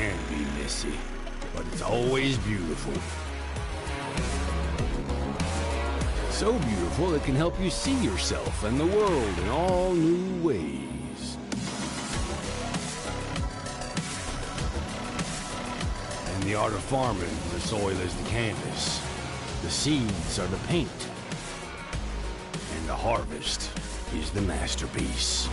can be messy, but it's always beautiful. So beautiful it can help you see yourself and the world in all new ways. In the art of farming, the soil is the canvas, the seeds are the paint, and the harvest is the masterpiece.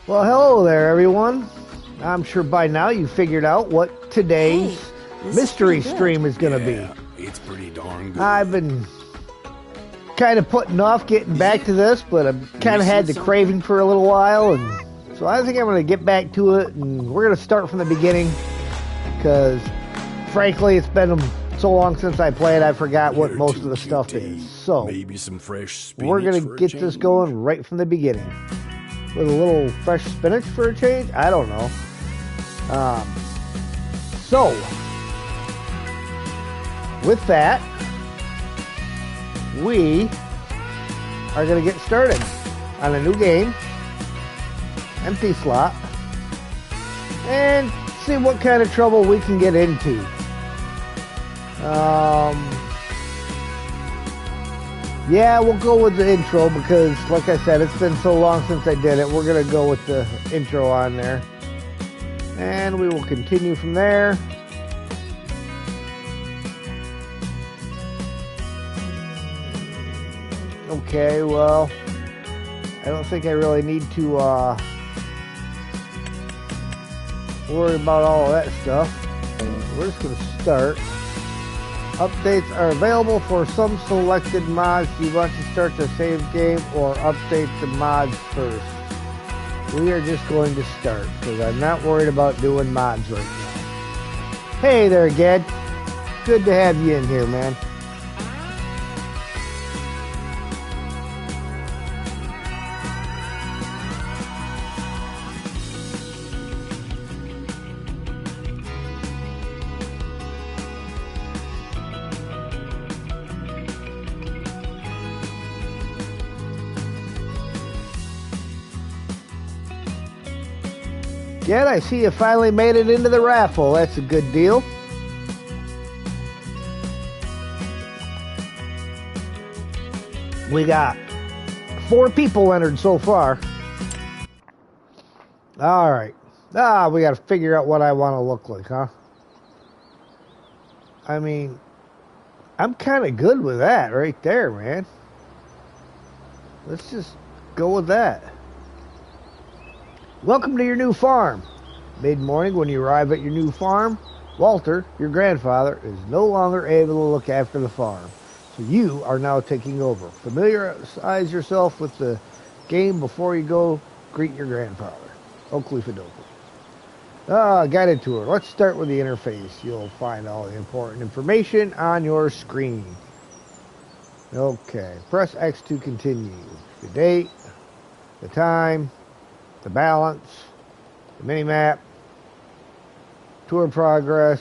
Well, hello there, everyone. I'm sure by now you figured out what today's mystery stream is going to be. It's pretty darn good. I've been kind of putting off getting back to this, but I've kind of had the craving for a little while, and so I think I'm going to get back to it, and we're going to start from the beginning, because frankly, it's been so long since I played, I forgot what most of the stuff is. So maybe some fresh spinach. We're going to get this going right from the beginning. With a little fresh spinach for a change? I don't know. So, with that, we are going to get started on a new game, empty slot, and see what kind of trouble we can get into. Yeah, we'll go with the intro because, like I said, it's been so long since I did it. We're going to go with the intro on there. And we will continue from there. Okay, well, I don't think I really need to worry about all of that stuff. We're just going to start. Updates are available for some selected mods. Do you want to start the save game or update the mods first? We are just going to start because I'm not worried about doing mods right now. Hey there, Ged. Good to have you in here, man. Yet I see you finally made it into the raffle. That's a good deal. We got 4 people entered so far. All right. We got to figure out what I want to look like, huh? I mean, I'm kind of good with that right there, man. Let's just go with that. Welcome to your new farm. Mid-morning when you arrive at your new farm, Walter, your grandfather, is no longer able to look after the farm. So you are now taking over. Familiarize yourself with the game before you go greet your grandfather. Oakley Fadokley. Guided tour. Let's start with the interface. You'll find all the important information on your screen. Okay. Press X to continue. The date, the time, the balance, the mini-map, tour progress.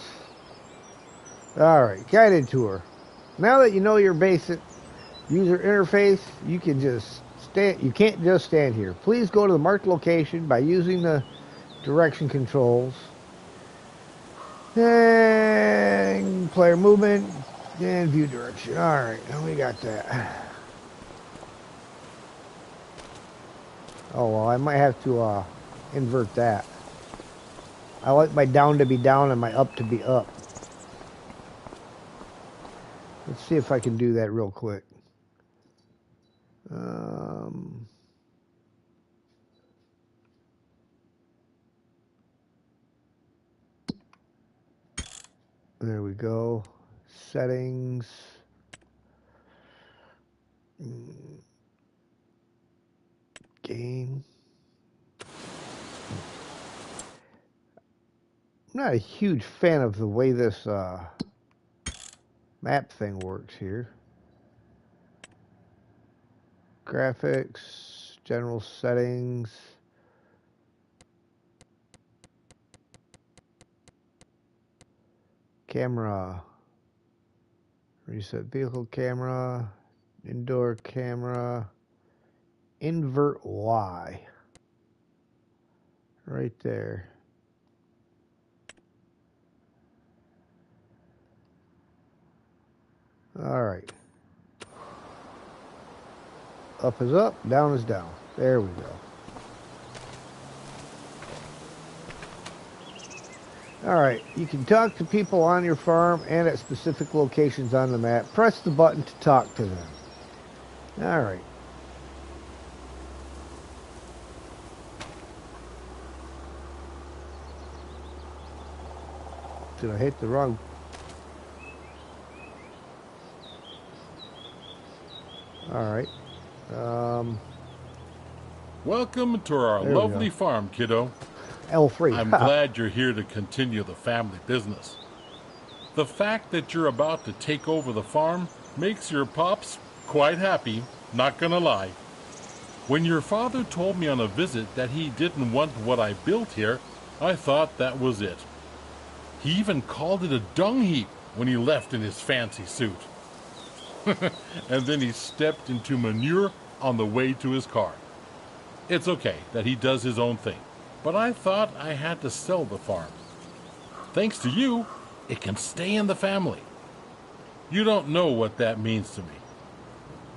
Alright, guided tour. Now that you know your basic user interface, you can just stand. You can't just stand here. Please go to the marked location by using the direction controls. And player movement and view direction. Alright, now we got that. Oh, well, I might have to invert that. I like my down to be down and my up to be up. Let's see if I can do that real quick. There we go. Settings. Game. I'm not a huge fan of the way this map thing works here. Graphics, general settings. Camera Reset vehicle camera, indoor camera, invert Y. Right there. All right. Up is up, down is down. There we go. All right, you can talk to people on your farm and at specific locations on the map. Press the button to talk to them. All right. Did I hit the wrong? All right. Welcome to our There we lovely go. farm, kiddo. L3. I'm glad you're here to continue the family business. The fact that you're about to take over the farm makes your pops quite happy, not gonna lie. When your father told me on a visit that he didn't want what I built here, I thought that was it. He even called it a dung heap when he left in his fancy suit. And then he stepped into manure on the way to his car. It's okay that he does his own thing, but I thought I had to sell the farm. Thanks to you, it can stay in the family. You don't know what that means to me.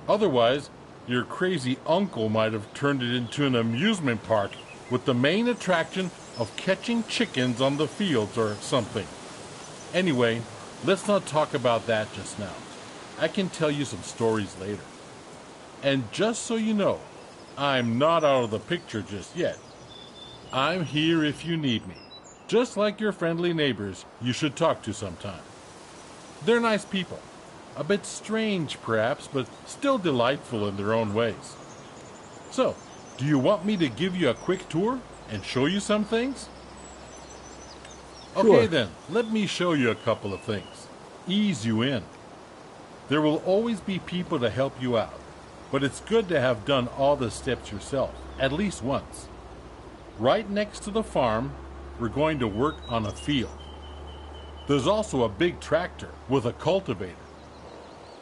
Otherwise, your crazy uncle might have turned it into an amusement park with the main attraction of catching chickens on the fields or something. Anyway, let's not talk about that just now. I can tell you some stories later. And just so you know, I'm not out of the picture just yet. I'm here if you need me, just like your friendly neighbors you should talk to sometime. They're nice people, a bit strange perhaps, but still delightful in their own ways. So, do you want me to give you a quick tour and show you some things? Sure. Okay then, let me show you a couple of things. Ease you in. There will always be people to help you out, but it's good to have done all the steps yourself, at least once. Right next to the farm, we're going to work on a field. There's also a big tractor with a cultivator.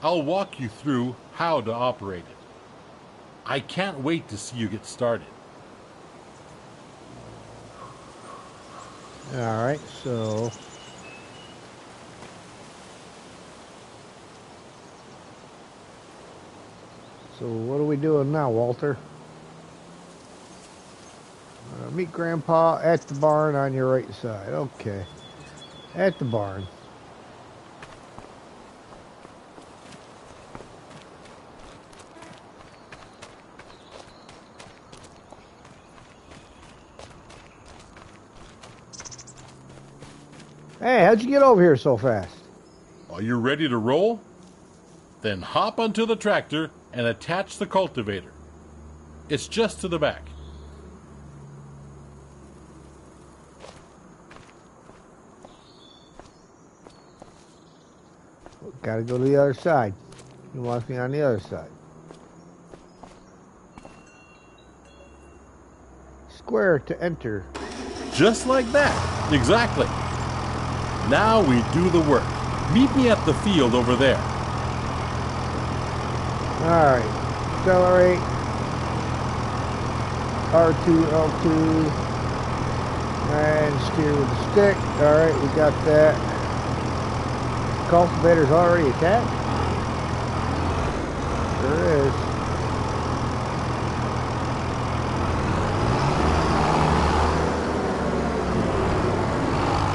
I'll walk you through how to operate it. I can't wait to see you get started. All right, so what are we doing now, Walter? Meet Grandpa at the barn on your right side. Okay, at the barn. Hey, how'd you get over here so fast? Are you ready to roll? Then hop onto the tractor and attach the cultivator. It's just to the back. Gotta go to the other side. He wants me on the other side. Square to enter. Just like that. Exactly. Now we do the work. Meet me at the field over there. Alright. Accelerate. R2, L2. And steer with the stick. Alright, we got that. Cultivator's already attached. Sure is.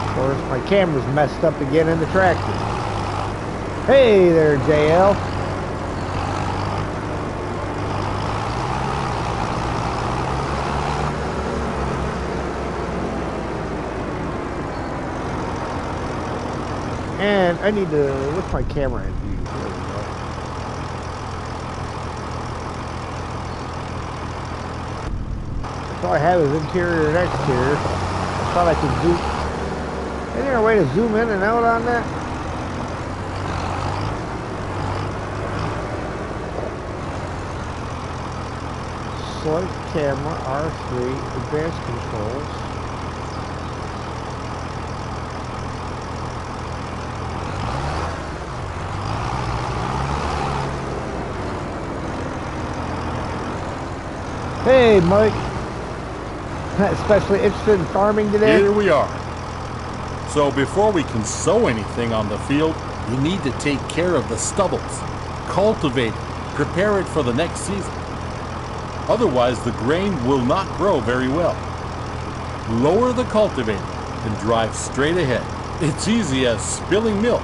Of course, my camera's messed up again in the tractor. Hey there, JL. And I need to look my camera in view. There we go. That's all I have is interior and exterior. I thought I could zoom. Is there a way to zoom in and out on that? Select camera, R3, advanced controls. Hey, Mike. Especially interested in farming today? Here we are. So before we can sow anything on the field, you need to take care of the stubbles, cultivate it, prepare it for the next season. Otherwise, the grain will not grow very well. Lower the cultivator and drive straight ahead. It's easy as spilling milk.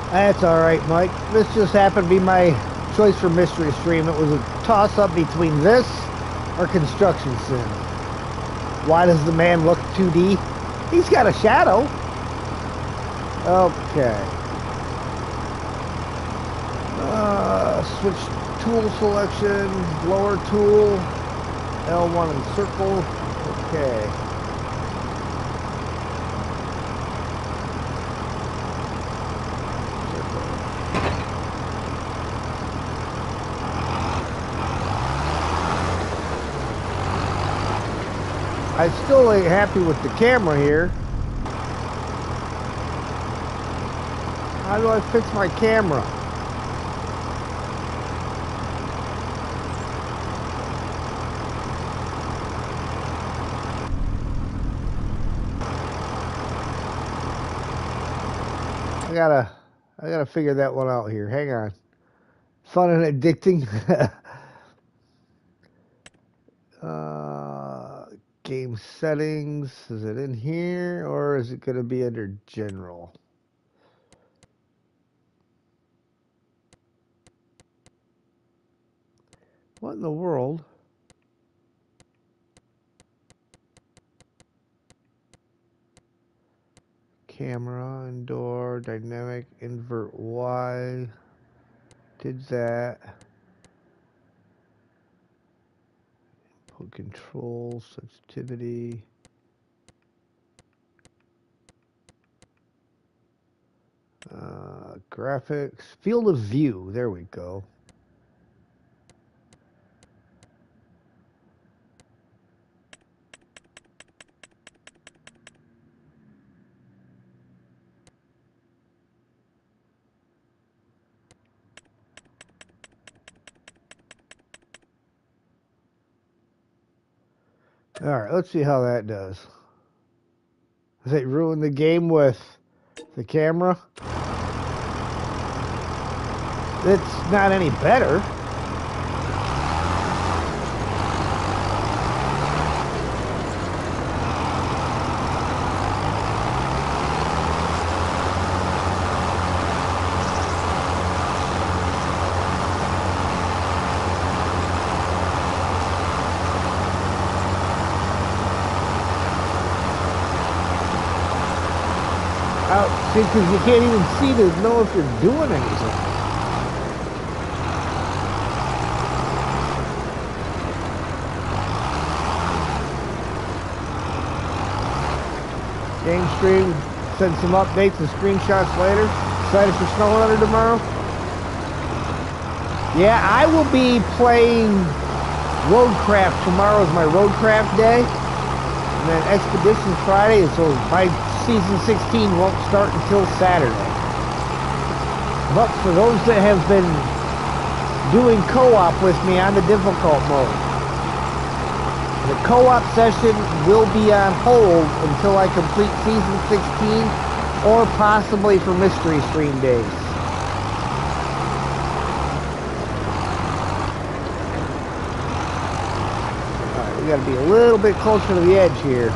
That's all right, Mike. This just happened to be my choice for Mystery Stream. It was a toss-up between this or Construction Sim. Why does the man look 2D? He's got a shadow. Okay. Switch tool selection, blower tool, L1 and circle. Okay. I still ain't happy with the camera here. How do I fix my camera? I gotta figure that one out here. Hang on. Fun and addicting. Game settings. Is it in here or is it gonna be under general? What in the world? Camera, indoor, dynamic, invert Y. Did that. Input control, sensitivity. Graphics, field of view. There we go. All right, let's see how that does. Does it ruin the game with the camera? It's not any better. See, because you can't even see to know if you're doing anything. Game stream, send some updates and screenshots later. Excited for Snow Runner tomorrow? Yeah, I will be playing Roadcraft. Tomorrow is my Roadcraft day. And then Expedition Friday, so my Season 16 won't start until Saturday. But for those that have been doing co-op with me on the difficult mode, the co-op session will be on hold until I complete Season 16 or possibly for Mystery Stream days. Alright, we gotta be a little bit closer to the edge here.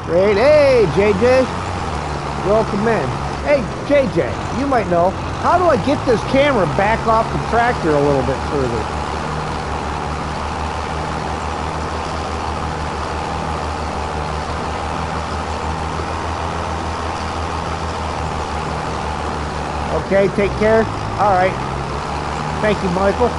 Great. Hey, JJ. Welcome in. Hey, JJ, you might know, how do I get this camera back off the tractor a little bit further? Okay, take care. All right. Thank you, Michael.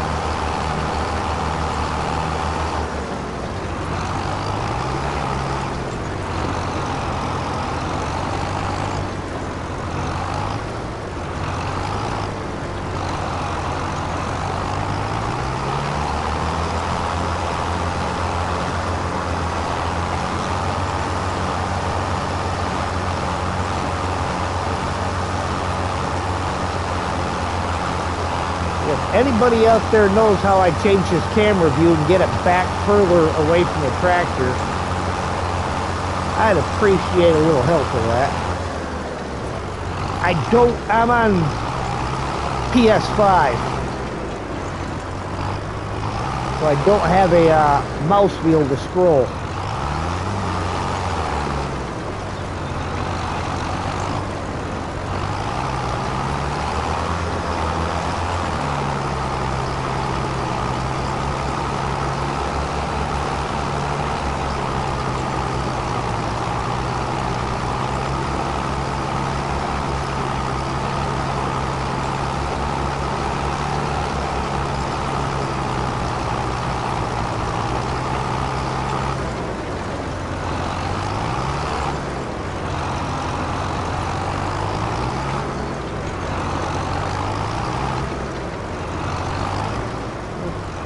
anybody out there knows how I change this camera view and get it back further away from the tractor, I'd appreciate a little help with that. I'm on PS5, so I don't have a mouse wheel to scroll.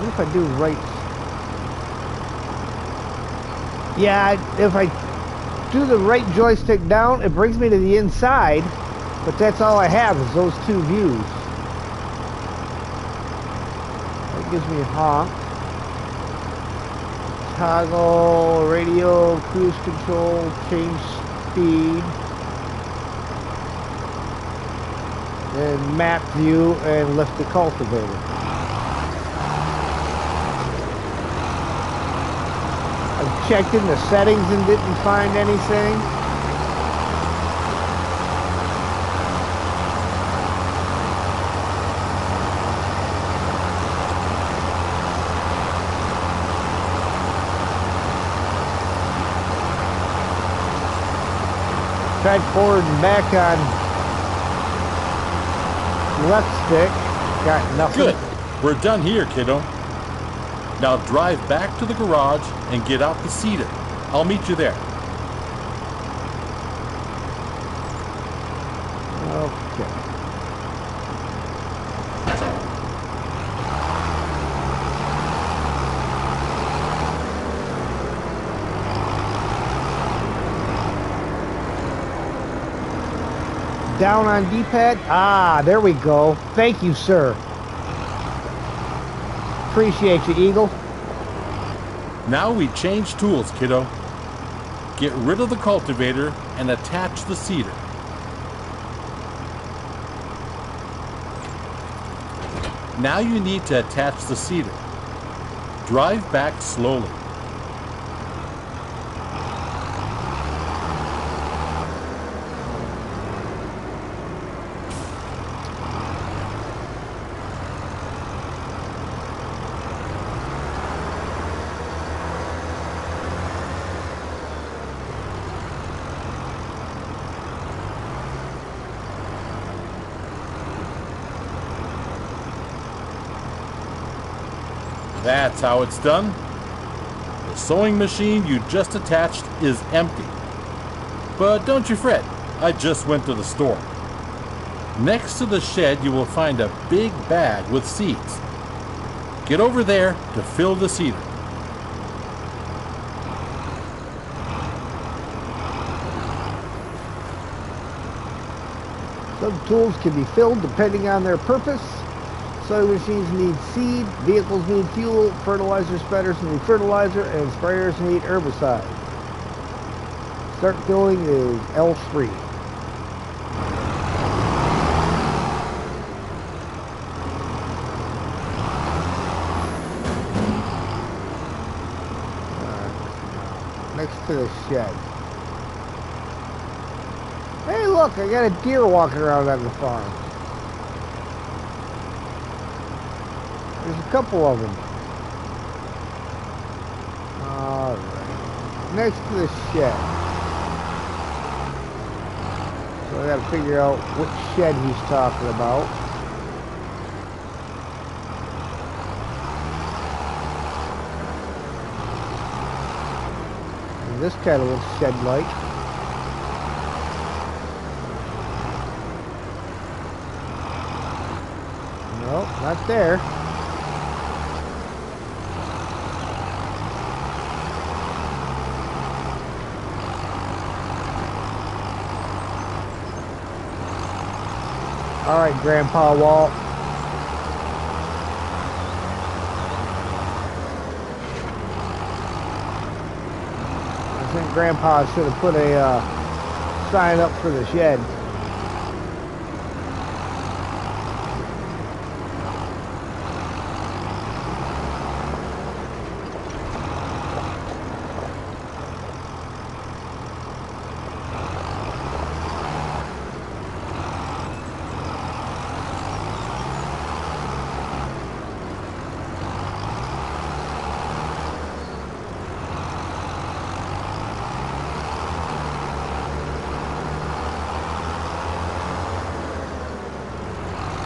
If I do right, yeah, if I do the right joystick down, it brings me to the inside, but that's all I have is those two views. That gives me a honk, toggle, radio, cruise control, change speed, and map view, and lift the cultivator. Checked in the settings and didn't find anything. Tried forward and back on left stick. Got nothing. Good. We're done here, kiddo. Now drive back to the garage and get out the cedar. I'll meet you there. Okay. Down on D-pad. Ah, there we go. Thank you, sir. Appreciate you, Eagle. Now we change tools, kiddo. Get rid of the cultivator and attach the cedar. Now you need to attach the cedar. Drive back slowly. That's how it's done. The sewing machine you just attached is empty. But don't you fret, I just went to the store. Next to the shed you will find a big bag with seeds. Get over there to fill the cedar. Some tools can be filled depending on their purpose. Sewing machines need seed, vehicles need fuel, fertilizer spreaders need fertilizer, and sprayers need herbicide. Start filling is L3. Next to the shed. Hey look, I got a deer walking around on the farm. There's a couple of them. Alright. Next to the shed. So I gotta figure out which shed he's talking about. And this kind of looks shed-like. No, not there. All right, Grandpa Walt. Grandpa should have put a sign up for the shed.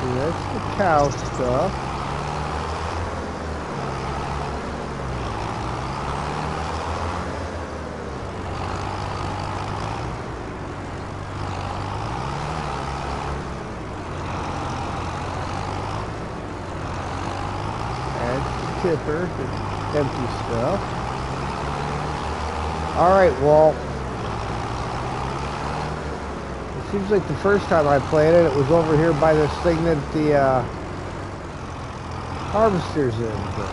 That's the cow stuff. That's the tipper, the empty stuff. Alright, Walt. Seems like the first time I played it, it was over here by this thing that the harvester's in. But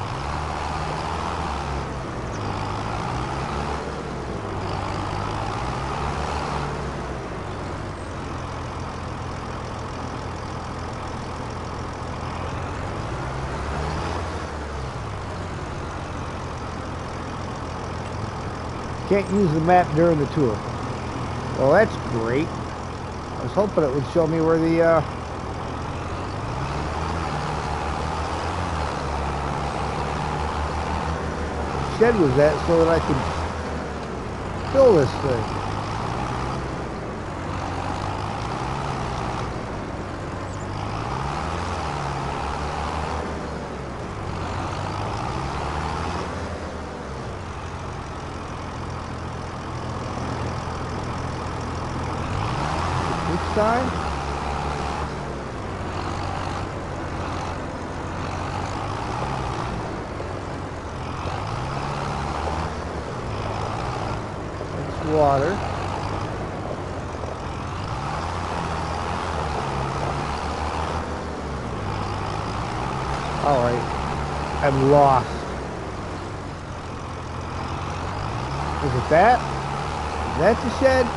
can't use the map during the tour. Well, that's great. I was hoping it would show me where the shed was at so that I could fill this thing. Side. That's water. All right, I'm lost. Is it that? Is that the shed?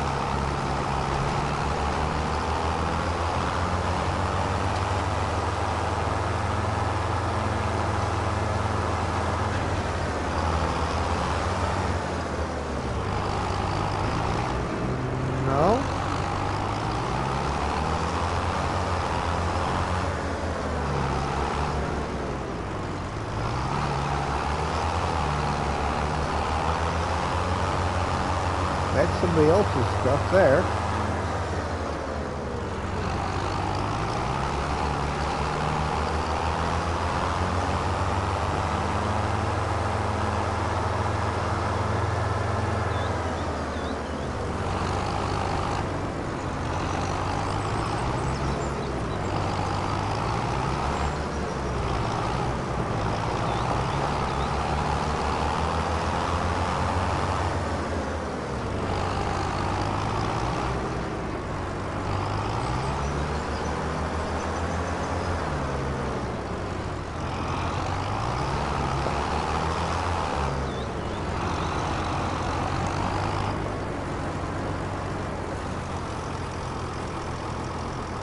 That's somebody else's stuff there.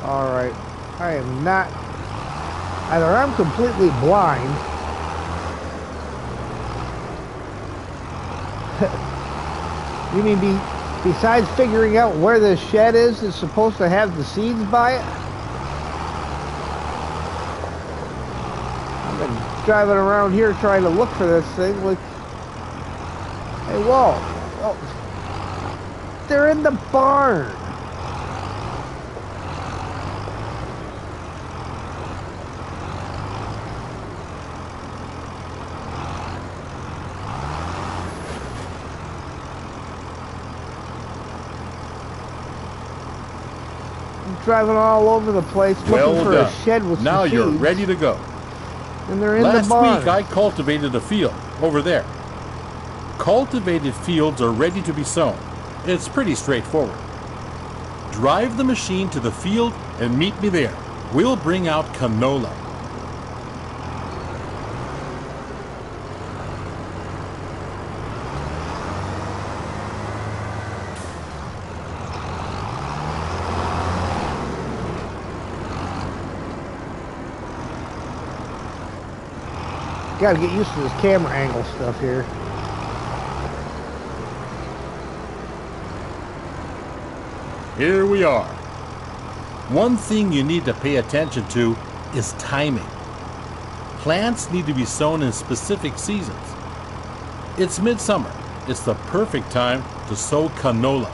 Alright, I am not, either I'm completely blind, you mean besides figuring out where this shed is, it's supposed to have the seeds by it? I've been driving around here trying to look for this thing, like, hey, Walt, oh, they're in the barn. Driving all over the place looking for a shed with now some you're seeds, ready to go. and they're in the Last barn. week I cultivated a field over there. Cultivated fields are ready to be sown. It's pretty straightforward. Drive the machine to the field and meet me there. We'll bring out canola. Gotta get used to this camera angle stuff here. Here we are. One thing you need to pay attention to is timing. Plants need to be sown in specific seasons. It's midsummer. It's the perfect time to sow canola.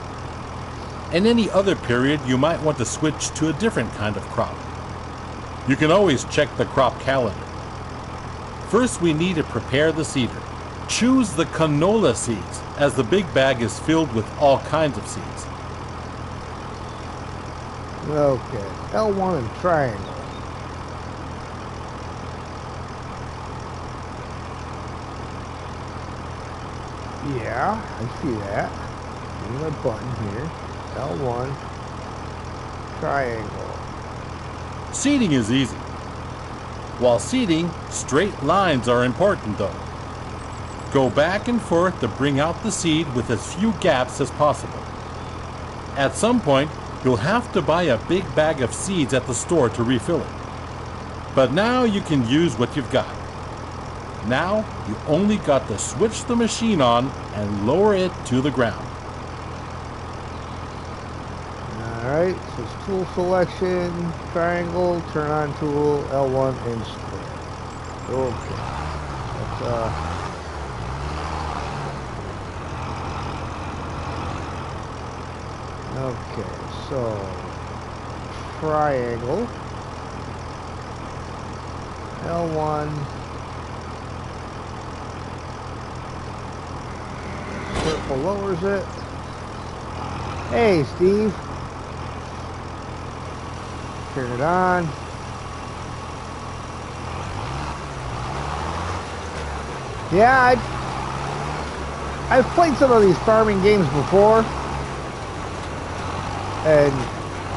In any other period, you might want to switch to a different kind of crop. You can always check the crop calendar. First, we need to prepare the seeder. Choose the canola seeds, as the big bag is filled with all kinds of seeds. Okay, L1 and triangle. Yeah, I see that. Give me my button here. L1, triangle. Seeding is easy. While seeding, straight lines are important though. Go back and forth to bring out the seed with as few gaps as possible. At some point, you'll have to buy a big bag of seeds at the store to refill it. But now you can use what you've got. Now, you only got to switch the machine on and lower it to the ground. Alright, so it's tool selection, triangle, turn on tool, L1, and split. Okay. Okay, so triangle, L1, circle lowers it. Hey, Steve. Turn it on. Yeah, I've played some of these farming games before, and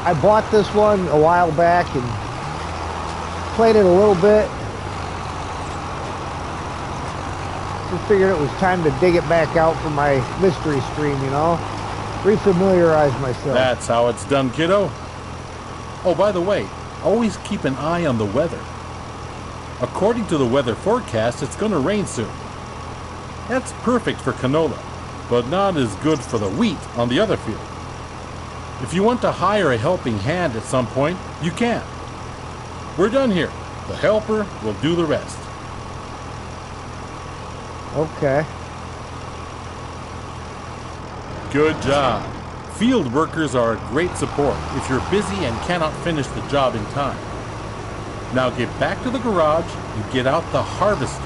I bought this one a while back and played it a little bit. Just figured it was time to dig it back out for my mystery stream, you know? Refamiliarize myself. That's how it's done, kiddo. Oh, by the way, always keep an eye on the weather. According to the weather forecast, it's going to rain soon. That's perfect for canola, but not as good for the wheat on the other field. If you want to hire a helping hand at some point, you can. We're done here. The helper will do the rest. Okay. Good job. Field workers are a great support if you're busy and cannot finish the job in time. Now get back to the garage and get out the harvester.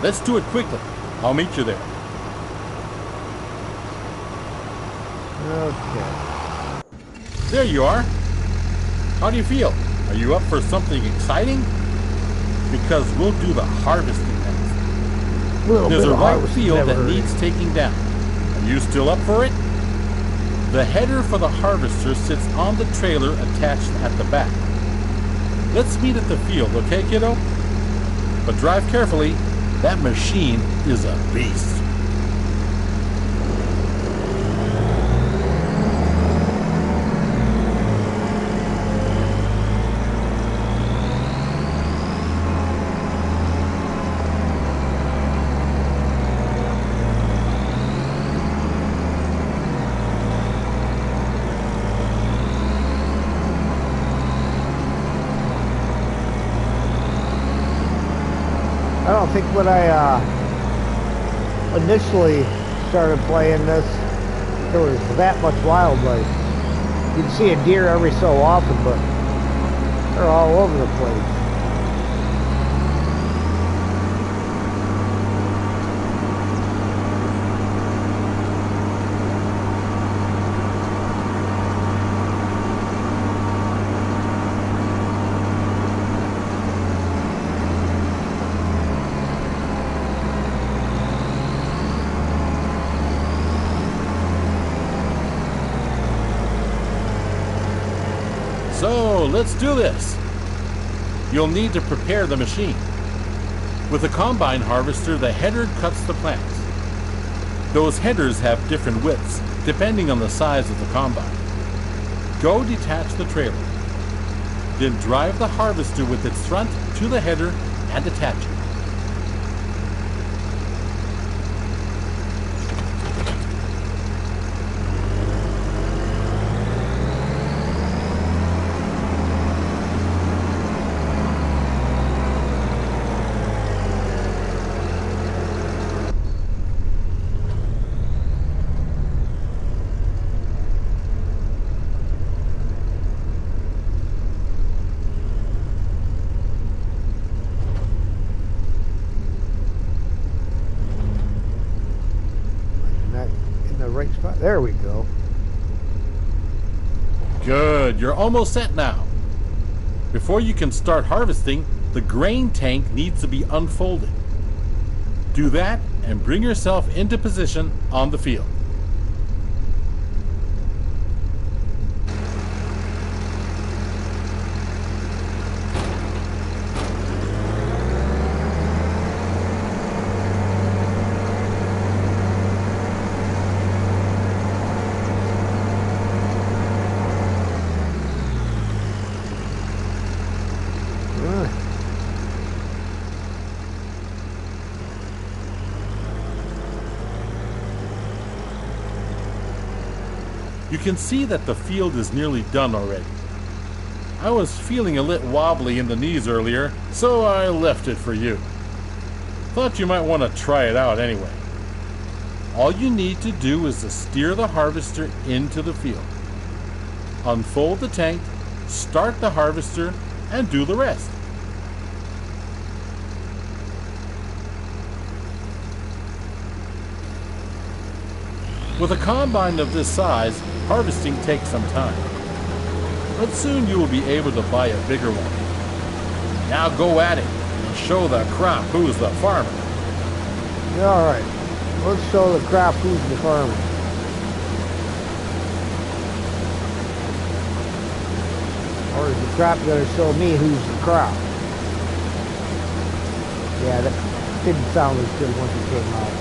Let's do it quickly. I'll meet you there. Okay. There you are. How do you feel? Are you up for something exciting? Because we'll do the harvesting next. There's a ripe field that needs taking down. Are you still up for it? The header for the harvester sits on the trailer attached at the back. Let's meet at the field, okay, kiddo? But drive carefully. That machine is a beast. I don't think when I initially started playing this, there was that much wildlife. You'd see a deer every so often, but they're all over the place. So let's do this. You'll need to prepare the machine. With a combine harvester, the header cuts the plants. Those headers have different widths, depending on the size of the combine. Go detach the trailer. Then drive the harvester with its front to the header and attach it. There we go. Good, you're almost set now. Before you can start harvesting, the grain tank needs to be unfolded. Do that and bring yourself into position on the field. You can see that the field is nearly done already. I was feeling a little wobbly in the knees earlier, so I left it for you. Thought you might want to try it out anyway. All you need to do is to steer the harvester into the field. Unfold the tank, start the harvester, and do the rest. With a combine of this size, harvesting takes some time. But soon you will be able to buy a bigger one. Now go at it and show the crop who's the farmer. Yeah, all right. Let's show the crop who's the farmer. Or is the crop going to show me who's the crop? Yeah, that didn't sound as good once it came out.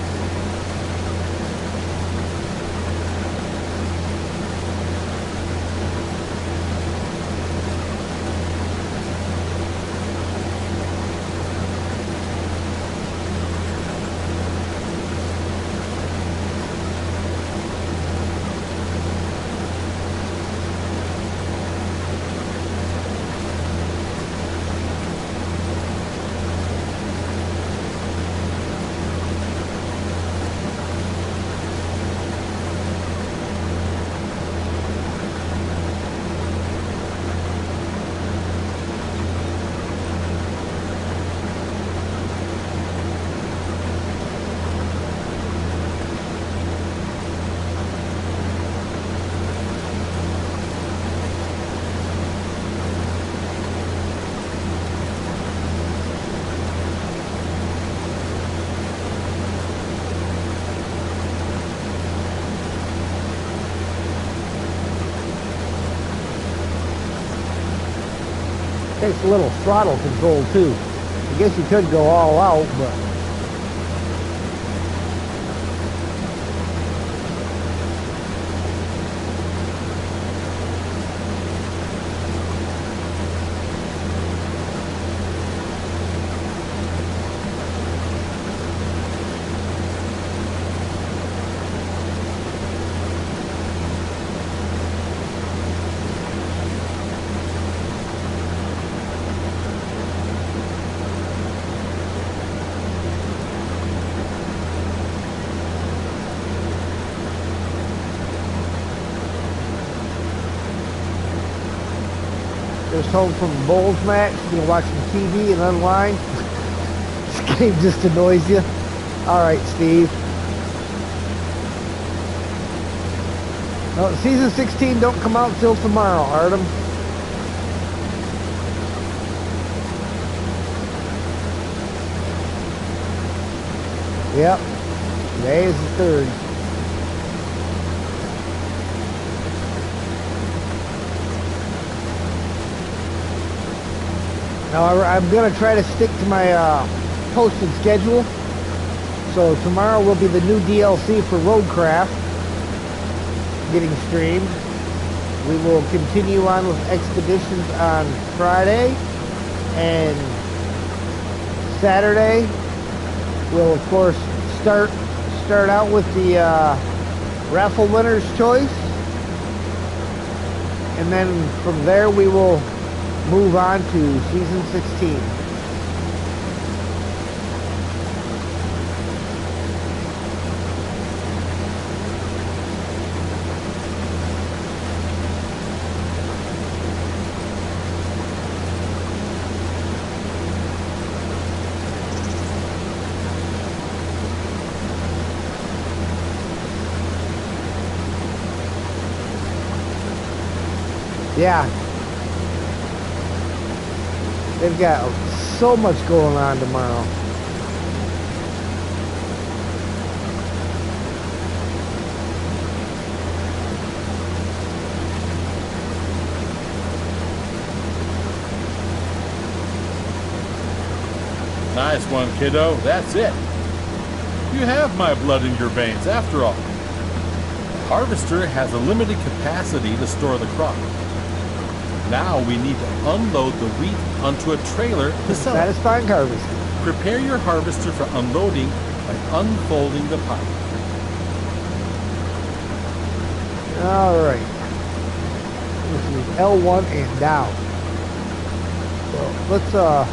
Takes a little throttle control too. I guess you could go all out, but just home from a Bulls match, you know, watching TV and unwind. This game just annoys you. All right, Steve. No, season 16 don't come out till tomorrow, Artem. Yep. Today is the 3rd. Now I'm going to try to stick to my posted schedule. So tomorrow will be the new DLC for Roadcraft getting streamed. We will continue on with Expeditions on Friday, and Saturday we'll of course start out with the raffle winner's choice, and then from there we will move on to season 16. Yeah, they've got so much going on tomorrow. Nice one, kiddo. That's it. You have my blood in your veins, after all. The harvester has a limited capacity to store the crop. Now we need to unload the wheat onto a trailer to sell it. Satisfying harvest. Prepare your harvester for unloading by unfolding the pipe. All right. This is L1 and down. So let's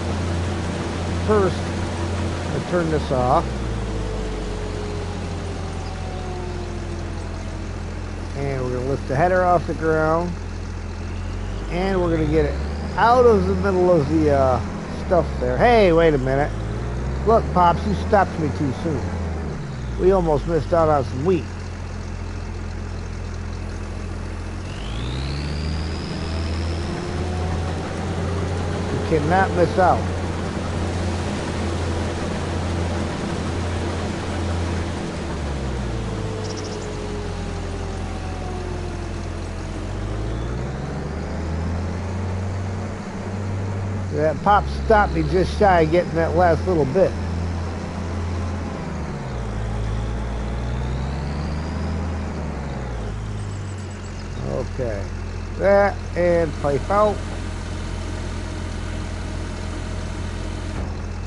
first I turn this off. And we're going to lift the header off the ground. And we're going to get it out of the middle of the stuff there. Hey, wait a minute. Look, Pops, you stopped me too soon. We almost missed out on some wheat. You cannot miss out. That Pop stopped me just shy of getting that last little bit. Okay. That and pipe out.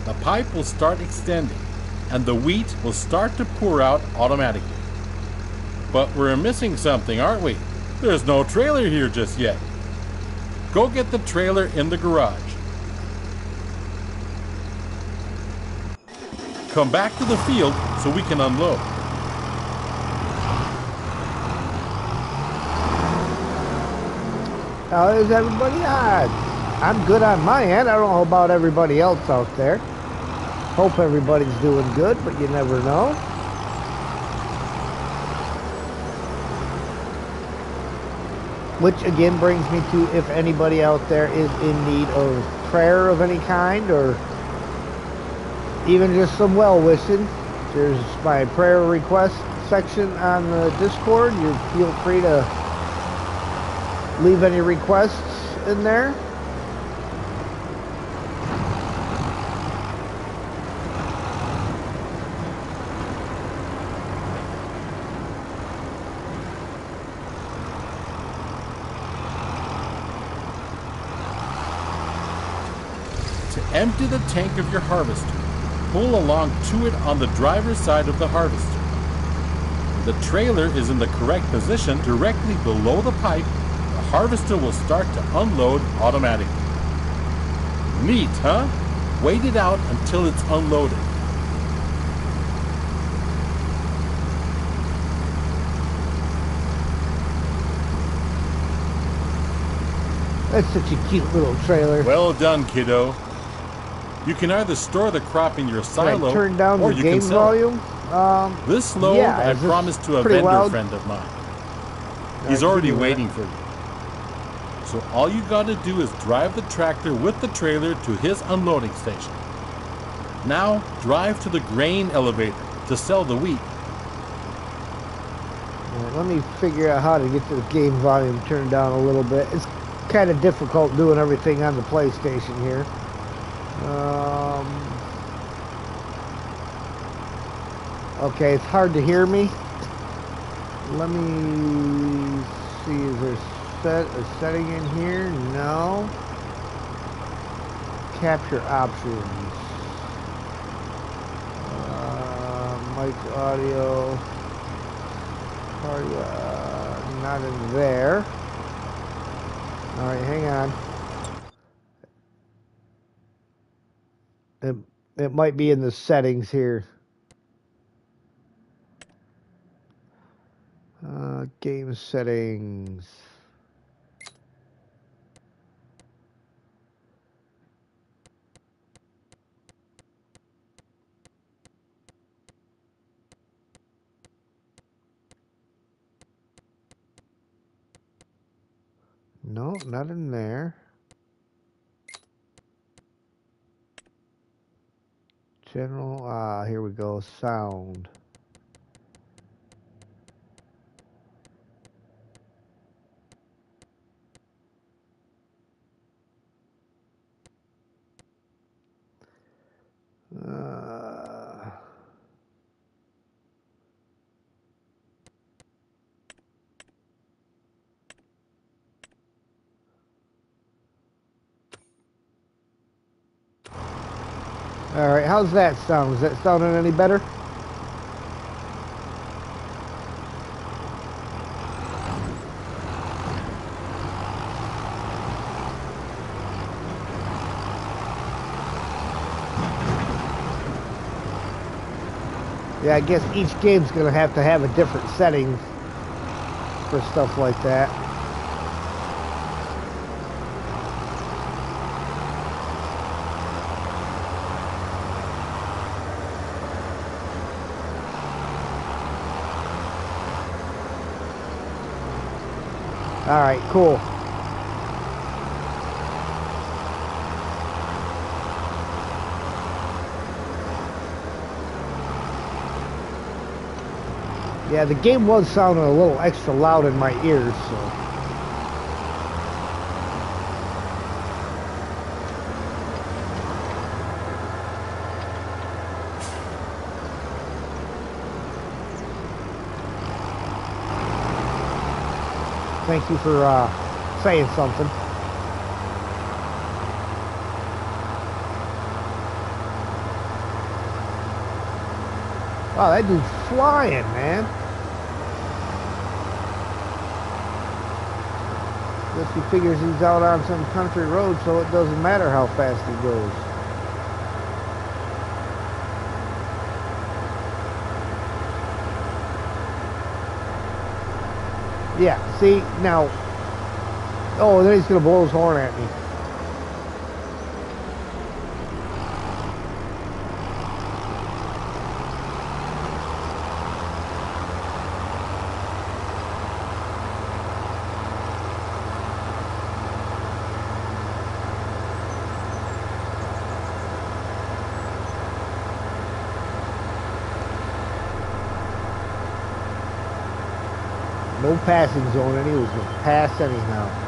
The pipe will start extending, and the wheat will start to pour out automatically. But we're missing something, aren't we? There's no trailer here just yet. Go get the trailer in the garage. Come back to the field so we can unload. How is everybody on? I'm good on my end. I don't know about everybody else out there. Hope everybody's doing good, but you never know. Which again brings me to if anybody out there is in need of prayer of any kind or even just some well wishing. There's my prayer request section on the Discord. You feel free to leave any requests in there. To empty the tank of your harvester, pull along to it on the driver's side of the harvester. The trailer is in the correct position directly below the pipe. The harvester will start to unload automatically. Neat, huh? Wait it out until it's unloaded. That's such a cute little trailer. Well done, kiddo. You can either store the crop in your silo, Can I turn down or the you game can sell it. volume? This load yeah, I is this promised to a pretty vendor loud? friend of mine. I He's can already do that. waiting for you. So all you gotta do is drive the tractor with the trailer to his unloading station. Now drive to the grain elevator to sell the wheat. All right, let me figure out how to get the game volume turned down a little bit. It's kind of difficult doing everything on the PlayStation here. Okay, it's hard to hear me. Let me see, is there a setting in here? No. Capture options. Mic audio. Not in there. All right, hang on. It might be in the settings here. Game settings. No, not in there. General, here we go, sound. All right, how's that sound? Is that sounding any better? Yeah, I guess each game's going to have a different setting for stuff like that. All right, cool. Yeah, the game was sounding a little extra loud in my ears, so. Thank you for saying something. Wow, that dude's flying, man. Guess he figures he's out on some country road, so it doesn't matter how fast he goes. Yeah, see, now... Oh, then he's going to blow his horn at me. No passing zone, and he was going to pass anyhow.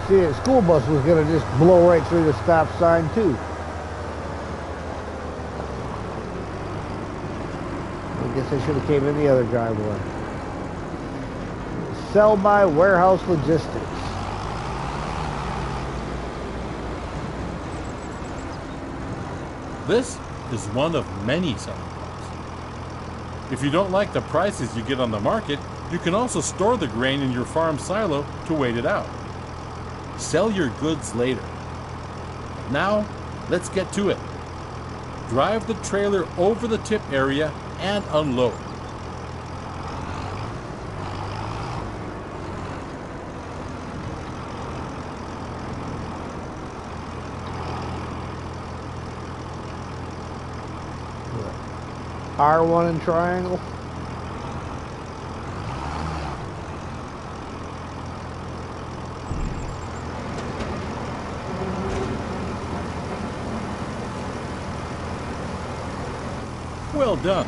See, the school bus was going to just blow right through the stop sign, too. I guess I should have came in the other driveway. Sell by Warehouse Logistics. This is one of many selling points. If you don't like the prices you get on the market, you can also store the grain in your farm silo to wait it out. Sell your goods later. Now, let's get to it. Drive the trailer over the tip area and unload. R1 and triangle. Well done.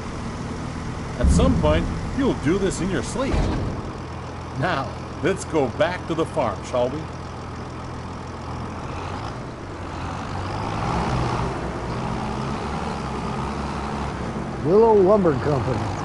At some point, you'll do this in your sleep. Now, let's go back to the farm, shall we? Willow Lumber Company.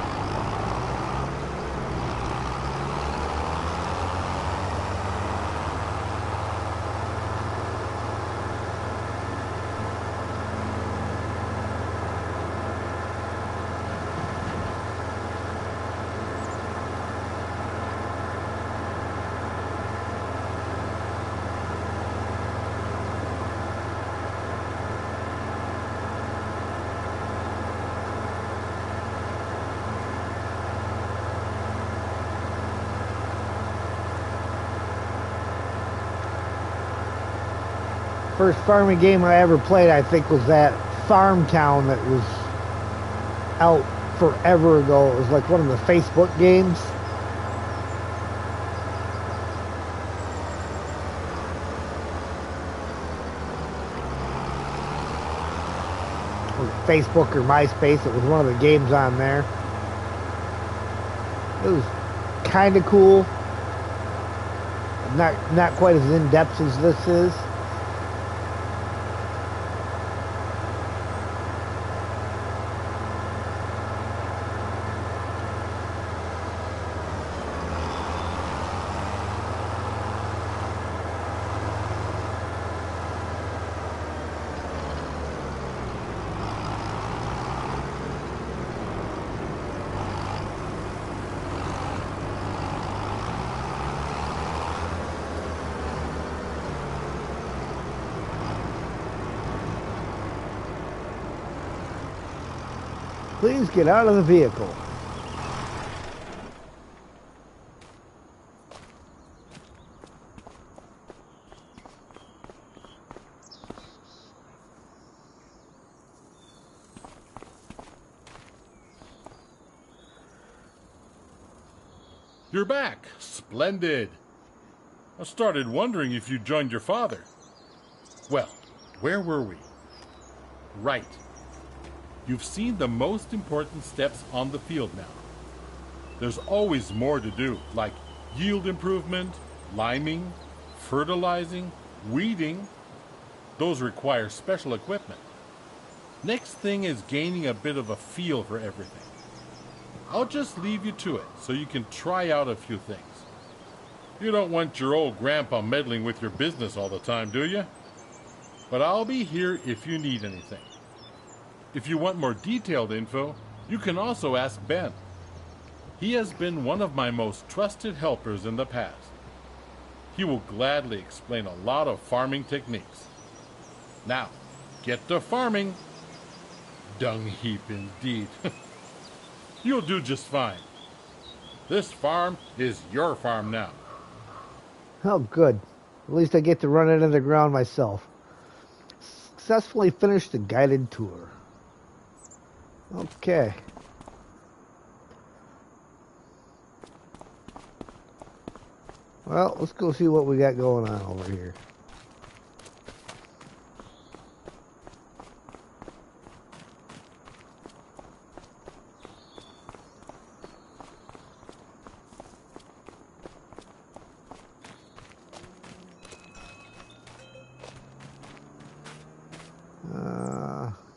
First farming game I ever played, I think, was that Farm Town that was out forever ago. It was like one of the Facebook games. Or Facebook or MySpace. It was one of the games on there. It was kind of cool. Not quite as in-depth as this is. Please get out of the vehicle. You're back. Splendid. I started wondering if you joined your father. Well, where were we? Right. You've seen the most important steps on the field now. There's always more to do, like yield improvement, liming, fertilizing, weeding. Those require special equipment. Next thing is gaining a bit of a feel for everything. I'll just leave you to it so you can try out a few things. You don't want your old grandpa meddling with your business all the time, do you? But I'll be here if you need anything. If you want more detailed info, you can also ask Ben. He has been one of my most trusted helpers in the past. He will gladly explain a lot of farming techniques. Now, get to farming. Dung heap indeed. You'll do just fine. This farm is your farm now. Oh, good. At least I get to run it into the ground myself. Successfully finished the guided tour. Okay. Well, let's go see what we got going on over here.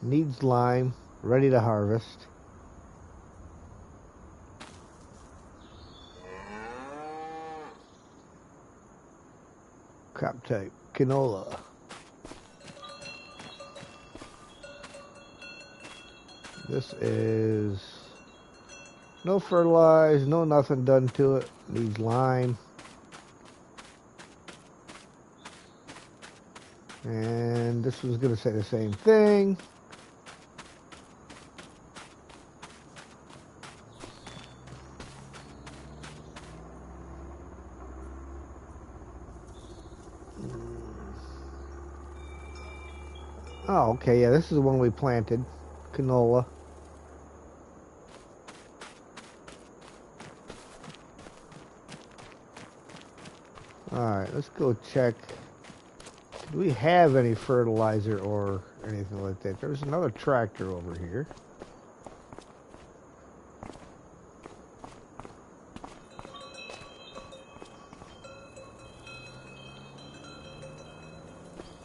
Needs lime, ready to harvest. Crop type, canola. This is no fertilize, no nothing done to it. Needs lime. And this was going to say the same thing. Oh, okay, yeah, this is the one we planted. Canola. Alright, let's go check. Do we have any fertilizer or anything like that? There's another tractor over here.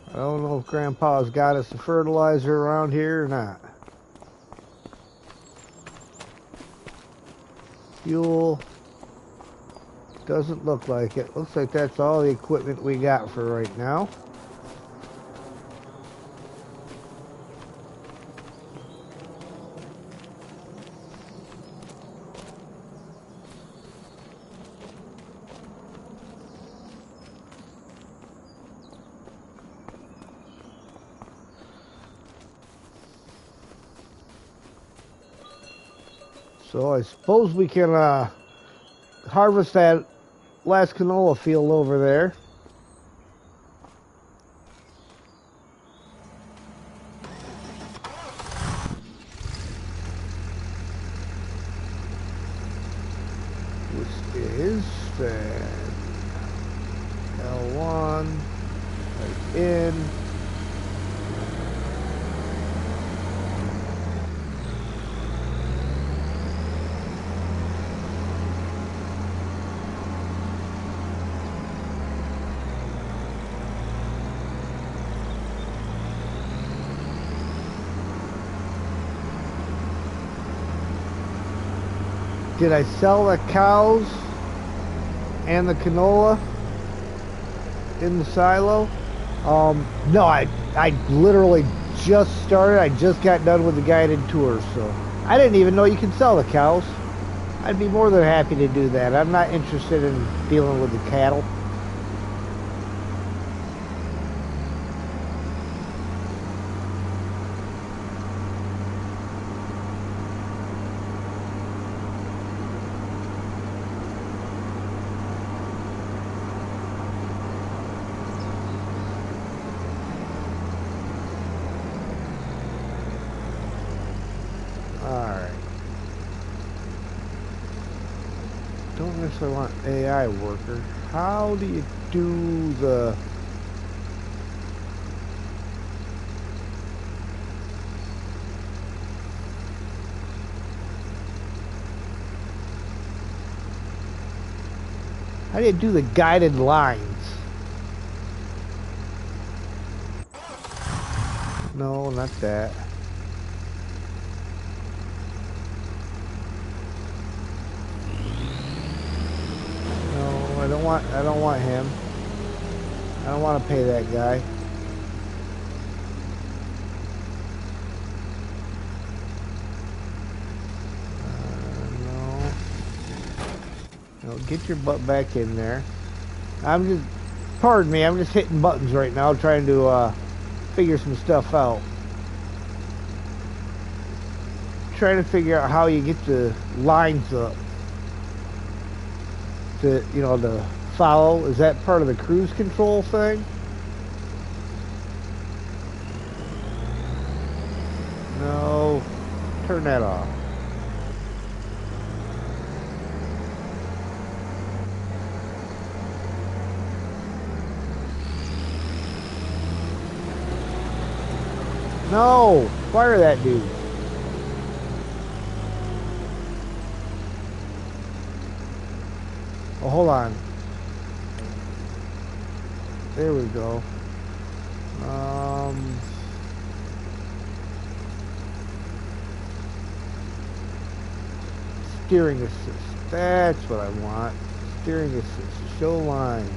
I don't know if Grandpa's got us the fertilizer around here or not. Fuel. Doesn't look like it. Looks like that's all the equipment we got for right now. So I suppose we can harvest that last canola field over there. and L1 right in. Did I sell the cows and the canola in the silo? No, I literally just started. I just got done with the guided tour, so I didn't even know you can sell the cows. I'd be more than happy to do that. I'm not interested in dealing with the cattle. Alright. Don't necessarily want AI worker. How do you do the... How do you do the guided lines? No, not that. No, I don't want him. I don't want to pay that guy. No, get your butt back in there. Pardon me, I'm just hitting buttons right now trying to figure some stuff out. Trying to figure out how you get the lines up to, you know, to follow. Is that part of the cruise control thing? No, turn that off. No, fire that dude. Oh, hold on. There we go. Steering assist. That's what I want. Steering assist. Show lines.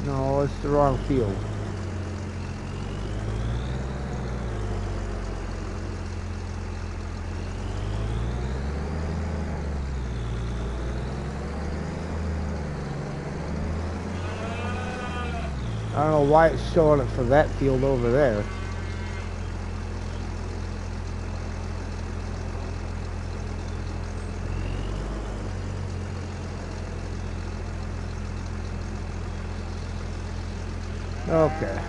No, it's the wrong field. I don't know why it's showing it for that field over there. Okay.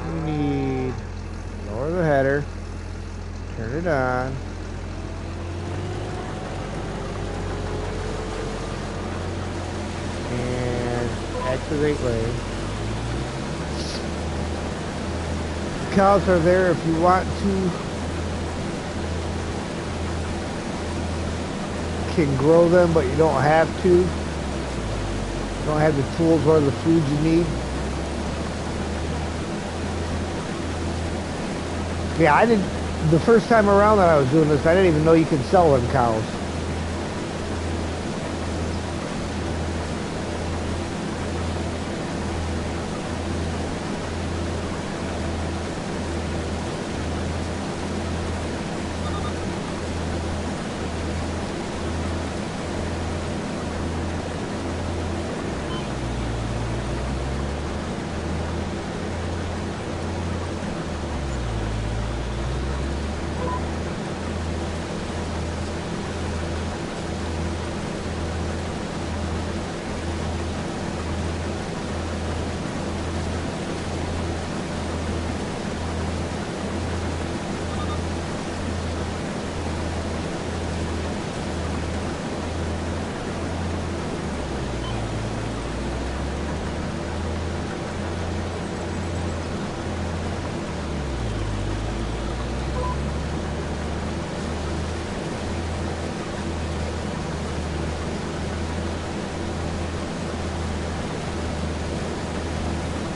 We need lower the header, turn it on. And activate lane. Cows are there if you want to. Can grow them, but you don't have to. You don't have the tools or the food you need. Yeah, I didn't. The first time around that I was doing this, I didn't even know you could sell them cows.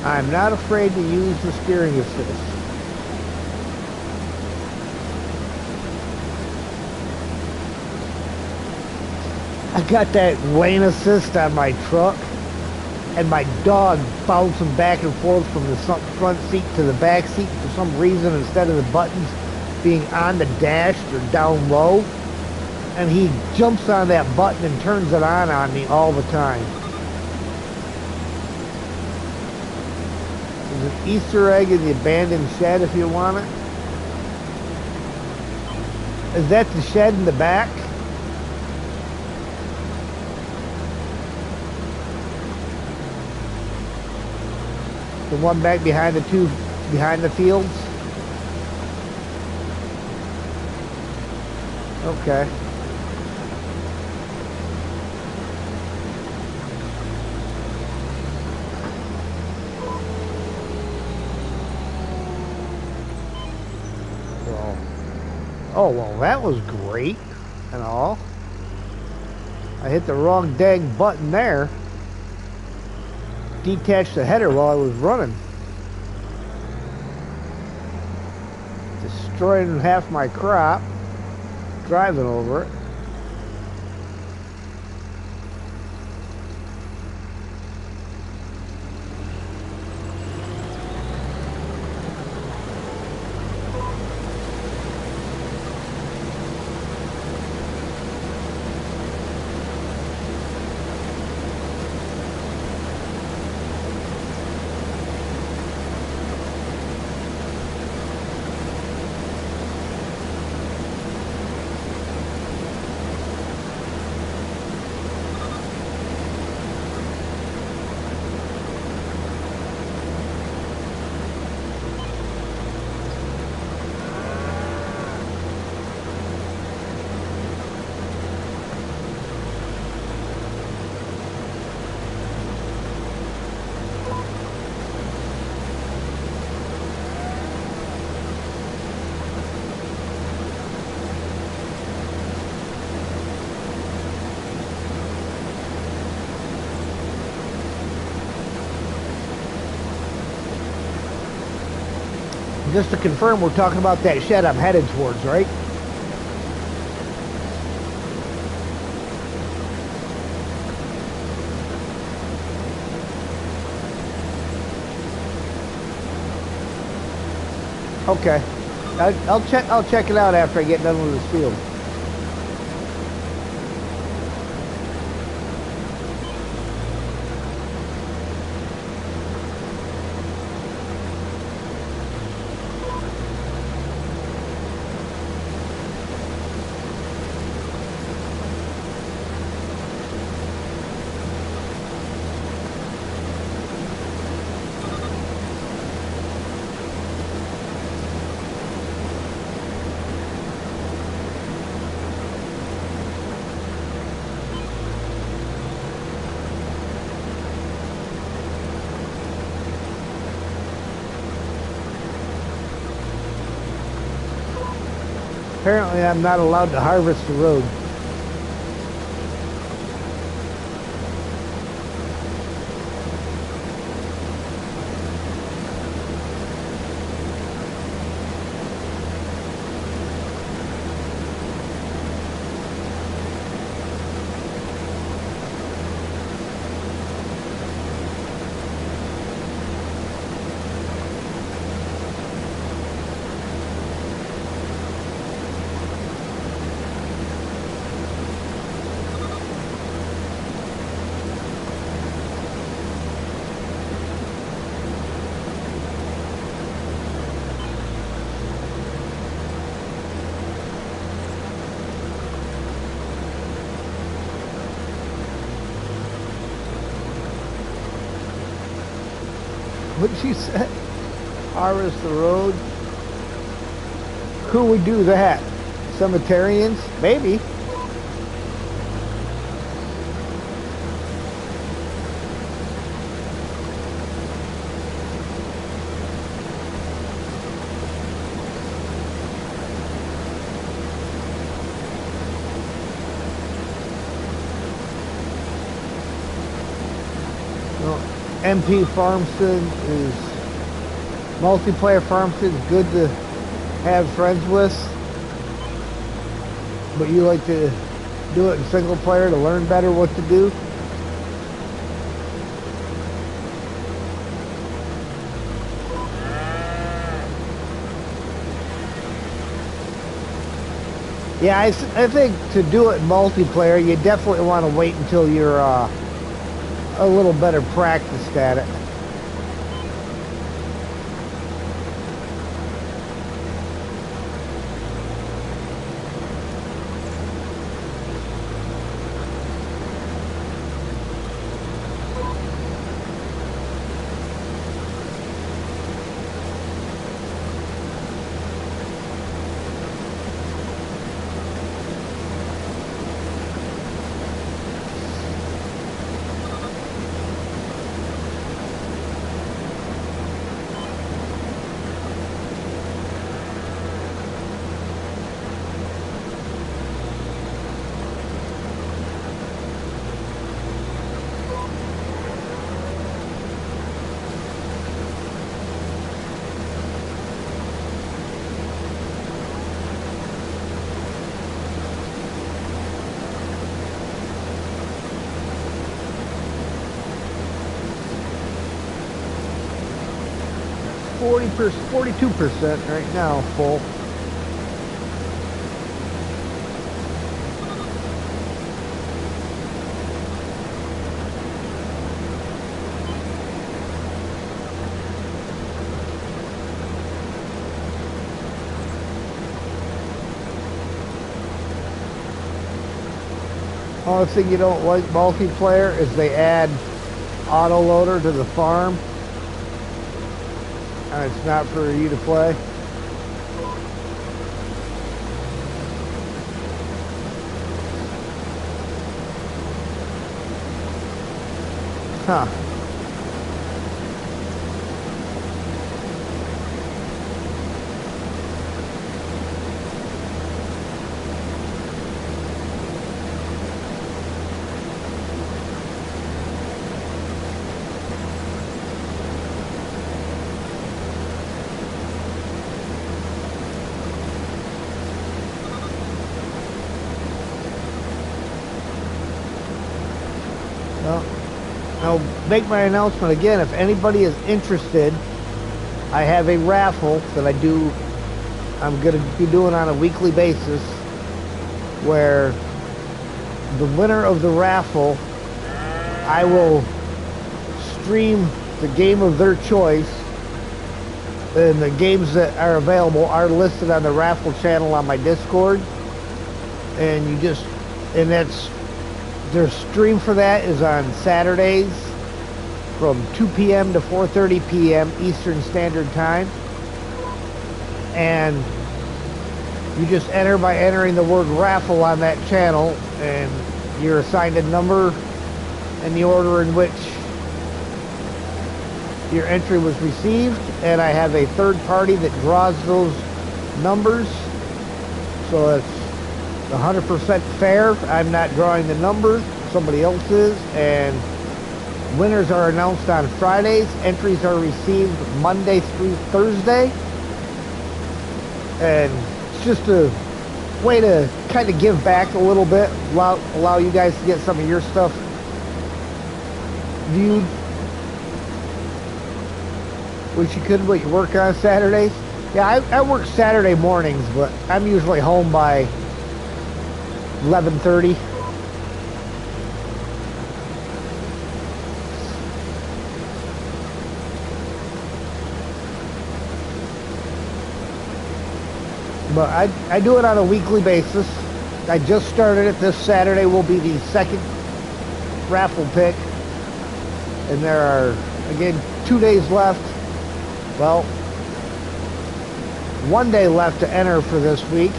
I'm not afraid to use the steering assist. I got that lane assist on my truck, and my dog bouncing back and forth from the front seat to the back seat for some reason, instead of the buttons being on the dash, they're down low. And he jumps on that button and turns it on me all the time. There's an Easter egg in the abandoned shed if you want it. Is that the shed in the back? The one back behind behind the fields? Okay. Well, oh, well, that was great and all. I hit the wrong dang button there. Detached the header while I was running. Destroying half my crop. Driving over it. Just to confirm, we're talking about that shed I'm headed towards, right? Okay. I'll check it out after I get done with this field. Apparently I'm not allowed to harvest the road. What she said? Harvest the road? Who would do that? Cemeterians? Maybe. MP Farmstead is multiplayer. Farmstead is good to have friends with, but you like to do it in single player to learn better what to do. Yeah, I think to do it in multiplayer, you definitely want to wait until you're a little better practiced at it. %, 42% right now full. Only thing you don't like multiplayer is they add autoloader to the farm. And it's not for you to play. Huh. Well, I'll make my announcement again. If anybody is interested, I have a raffle that I'm going to be doing on a weekly basis, where the winner of the raffle, I will stream the game of their choice, and the games that are available are listed on the raffle channel on my Discord, and their stream for that is on Saturdays from 2 p.m. to 4:30 p.m. Eastern Standard Time. And you just enter by entering the word raffle on that channel, and you're assigned a number in the order in which your entry was received, and I have a third party that draws those numbers, so it's 100% fair. I'm not drawing the numbers, somebody else is, and winners are announced on Fridays. Entries are received Monday through Thursday, and it's just a way to kind of give back a little bit, allow you guys to get some of your stuff viewed, which you could, but you work on Saturdays. Yeah, I work Saturday mornings, but I'm usually home by 11:30. But I do it on a weekly basis. I just started it. This Saturday will be the second raffle pick, and there are, again, 2 days left. Well, 1 day left to enter for this week,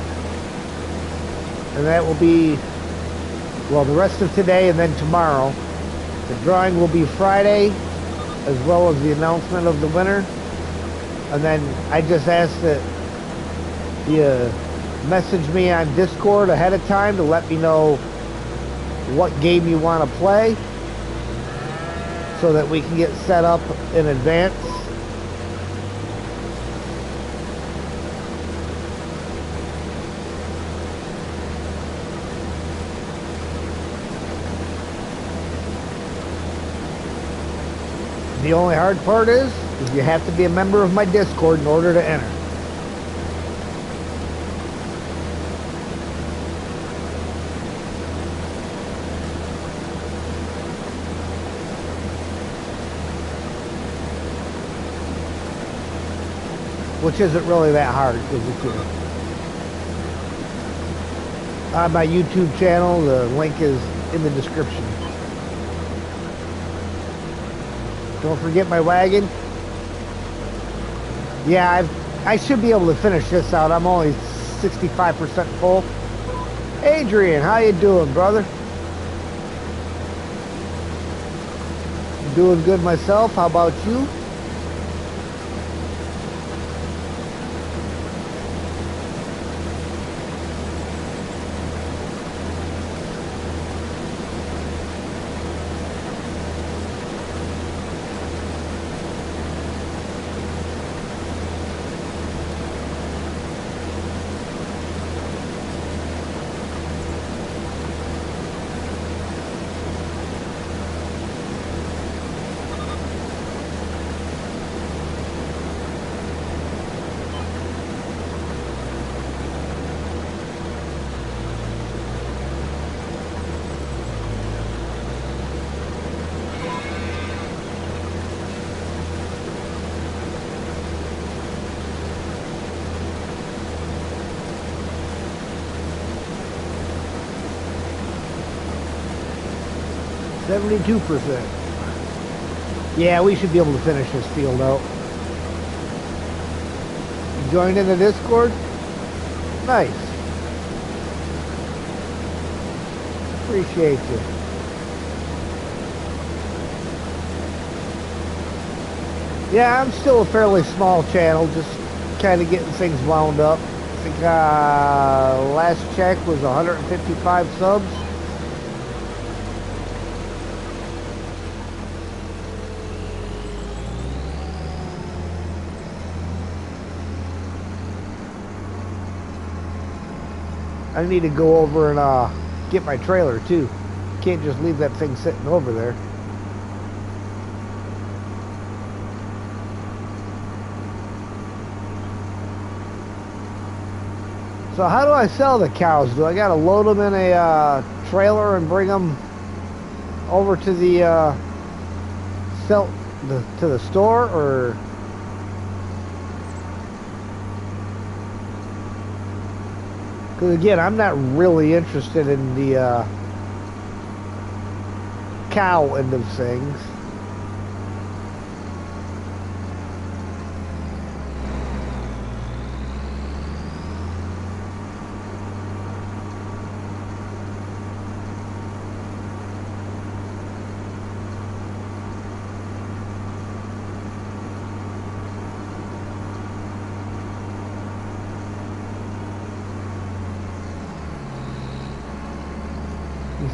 and that will be, well, the rest of today and then tomorrow. The drawing will be Friday, as well as the announcement of the winner. And then I just ask that you message me on Discord ahead of time to let me know what game you want to play, so that we can get set up in advance. The only hard part is you have to be a member of my Discord in order to enter. Which isn't really that hard, because it's on my YouTube channel. The link is in the description. Don't forget my wagon. Yeah, I should be able to finish this out. I'm only 65% full. Adrian, how you doing, brother? I'm doing good myself. How about you? %. Yeah, we should be able to finish this field out. You joined in the Discord? Nice. Appreciate you. Yeah, I'm still a fairly small channel, just kind of getting things wound up. I think last check was 155 subs. I need to go over and get my trailer too. Can't just leave that thing sitting over there. So how do I sell the cows? Do I gotta load them in a trailer and bring them over to the to the store, or? Because again, I'm not really interested in the cow end of things.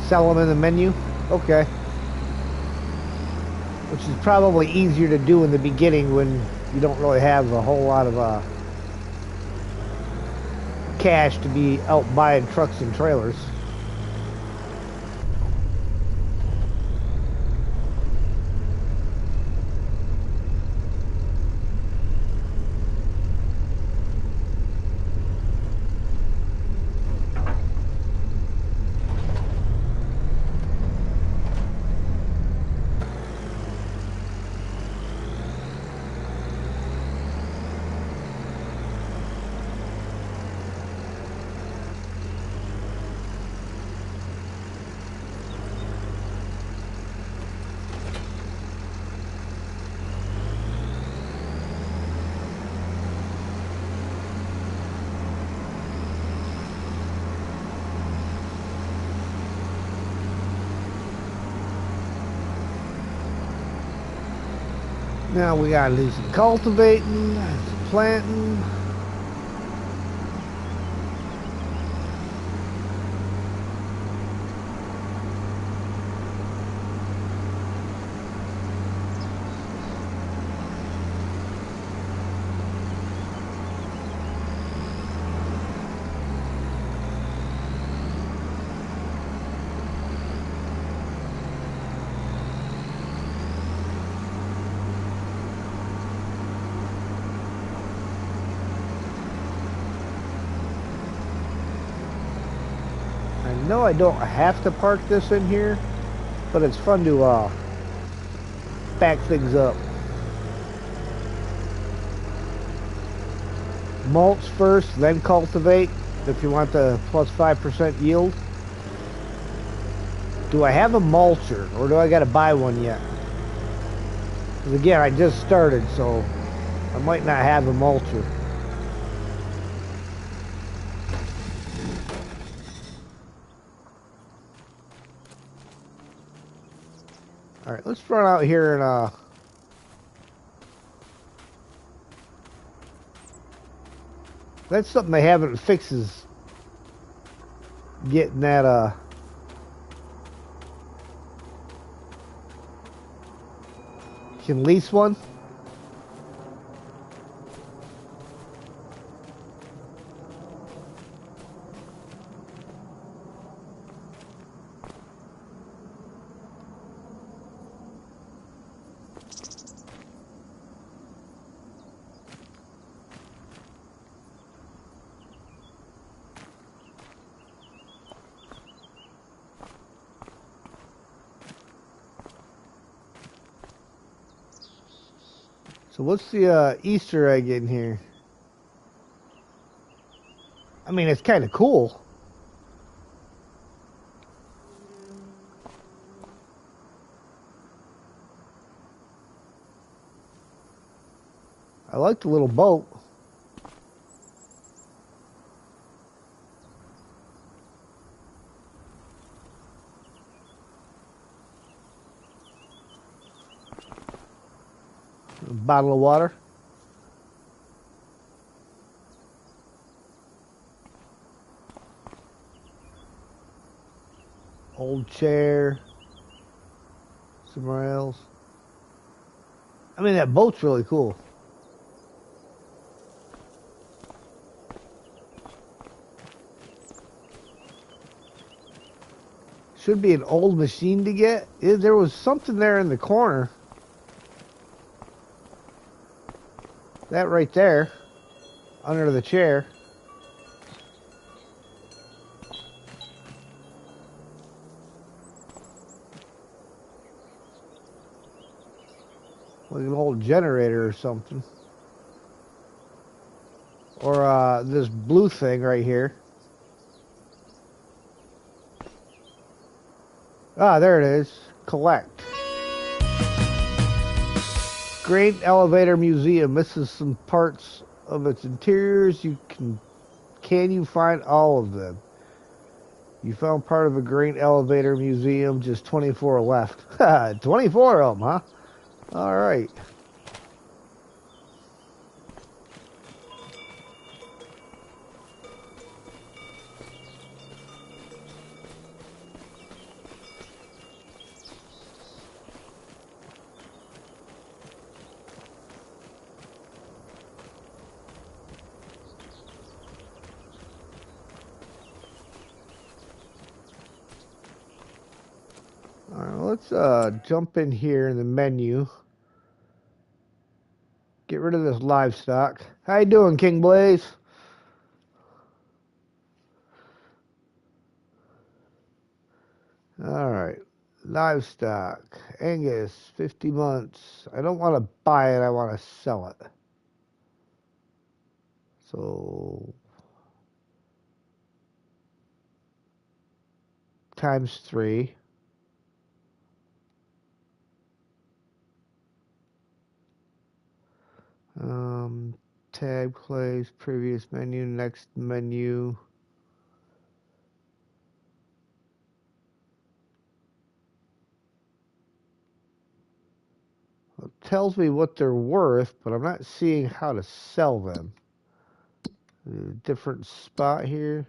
Sell them in the menu? Okay. Which is probably easier to do in the beginning when you don't really have a whole lot of cash to be out buying trucks and trailers. Now we gotta do some cultivating, some planting. know I don't have to park this in here, but it's fun to back things up. Mulch first, then cultivate if you want the plus 5% yield. Do I have a mulcher, or do I got to buy one yet? Because again, I just started, so I might not have a mulcher. All right, let's run out here and that's something they haven't fixed is getting that can lease one. So what's the Easter egg in here? I mean, it's kind of cool. I like the little boat. A bottle of water. Old chair. Somewhere else. I mean, that boat's really cool. Should be an old machine to get. There was something there in the corner. That right there. Under the chair. Like an old generator or something. Or this blue thing right here. Ah, there it is. Collect. Grain Elevator Museum misses some parts of its interiors. Can you find all of them? You found part of a grain elevator museum, just 24 left. 24 of them, huh? All right. All right, let's jump in here in the menu. Get rid of this livestock. How you doing, King Blaze? All right. Livestock. Angus, 50 months. I don't want to buy it. I want to sell it. So, times 3. Tab place, previous menu, next menu. It tells me what they're worth, but I'm not seeing how to sell them. Different spot here.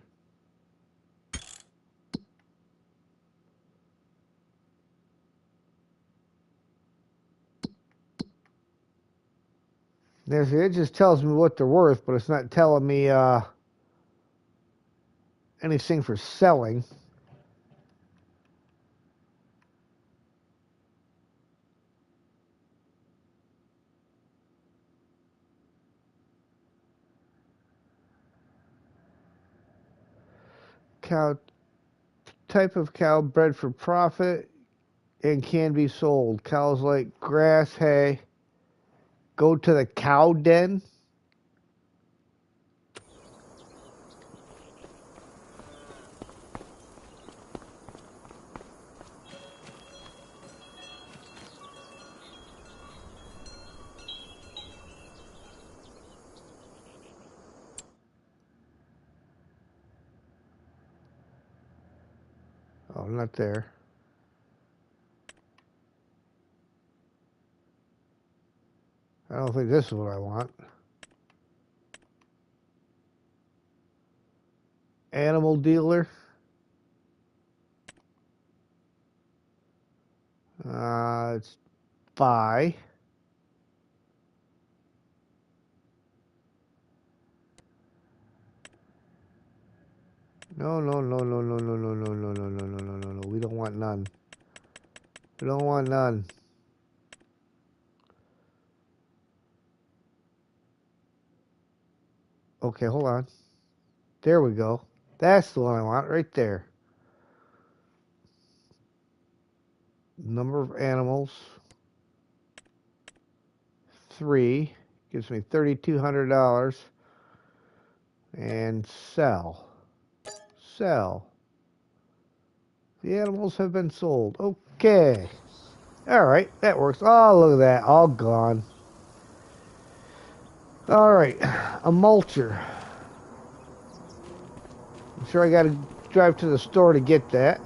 There, see, it just tells me what they're worth, but it's not telling me anything for selling. Cow type of cow bred for profit and can be sold. Cows like grass, hay. Go to the cow den. Oh, not there. I don't think this is what I want. Animal dealer. It's buy. No, no, no, no, no, no, no, no, no, no, no, no, no, no, no. We don't want none. We don't want none. Okay, hold on. There we go. That's the one I want right there. Number of animals. 3. Gives me $3,200. And sell. Sell. The animals have been sold. Okay. Alright, that works. Oh, look at that. All gone. Alright. A mulcher. I'm sure I gotta drive to the store to get that.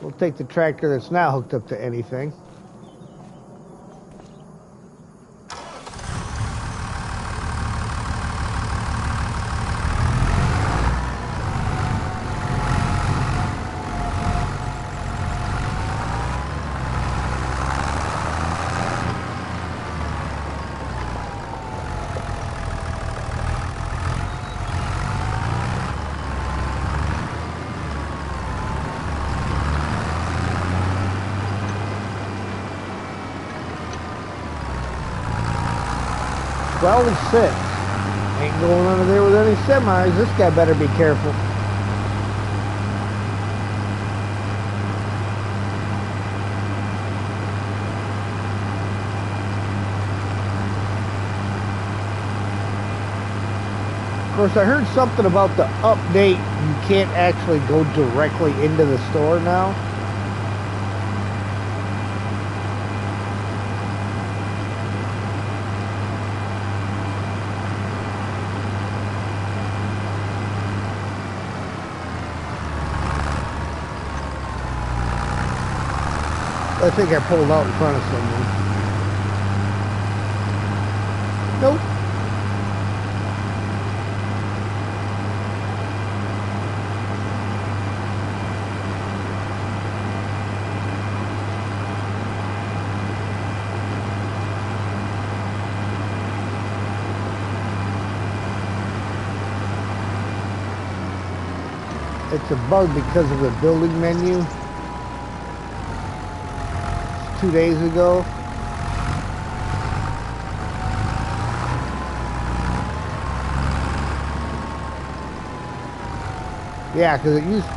We'll take the tractor that's now hooked up to anything. Well, 6. Ain't going under there with any semis. This guy better be careful. Of course, I heard something about the update. You can't actually go directly into the store now. I think I pulled out in front of someone. Nope. It's a bug because of the building menu. 2 days ago. Yeah, because it used...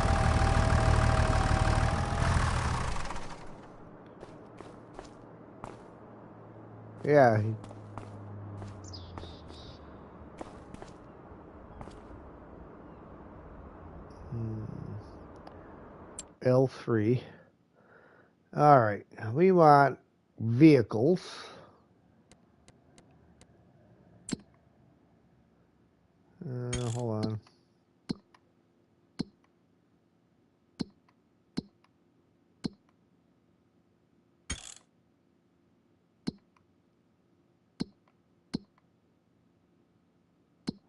Yeah. L3. All right. We want vehicles. Hold on.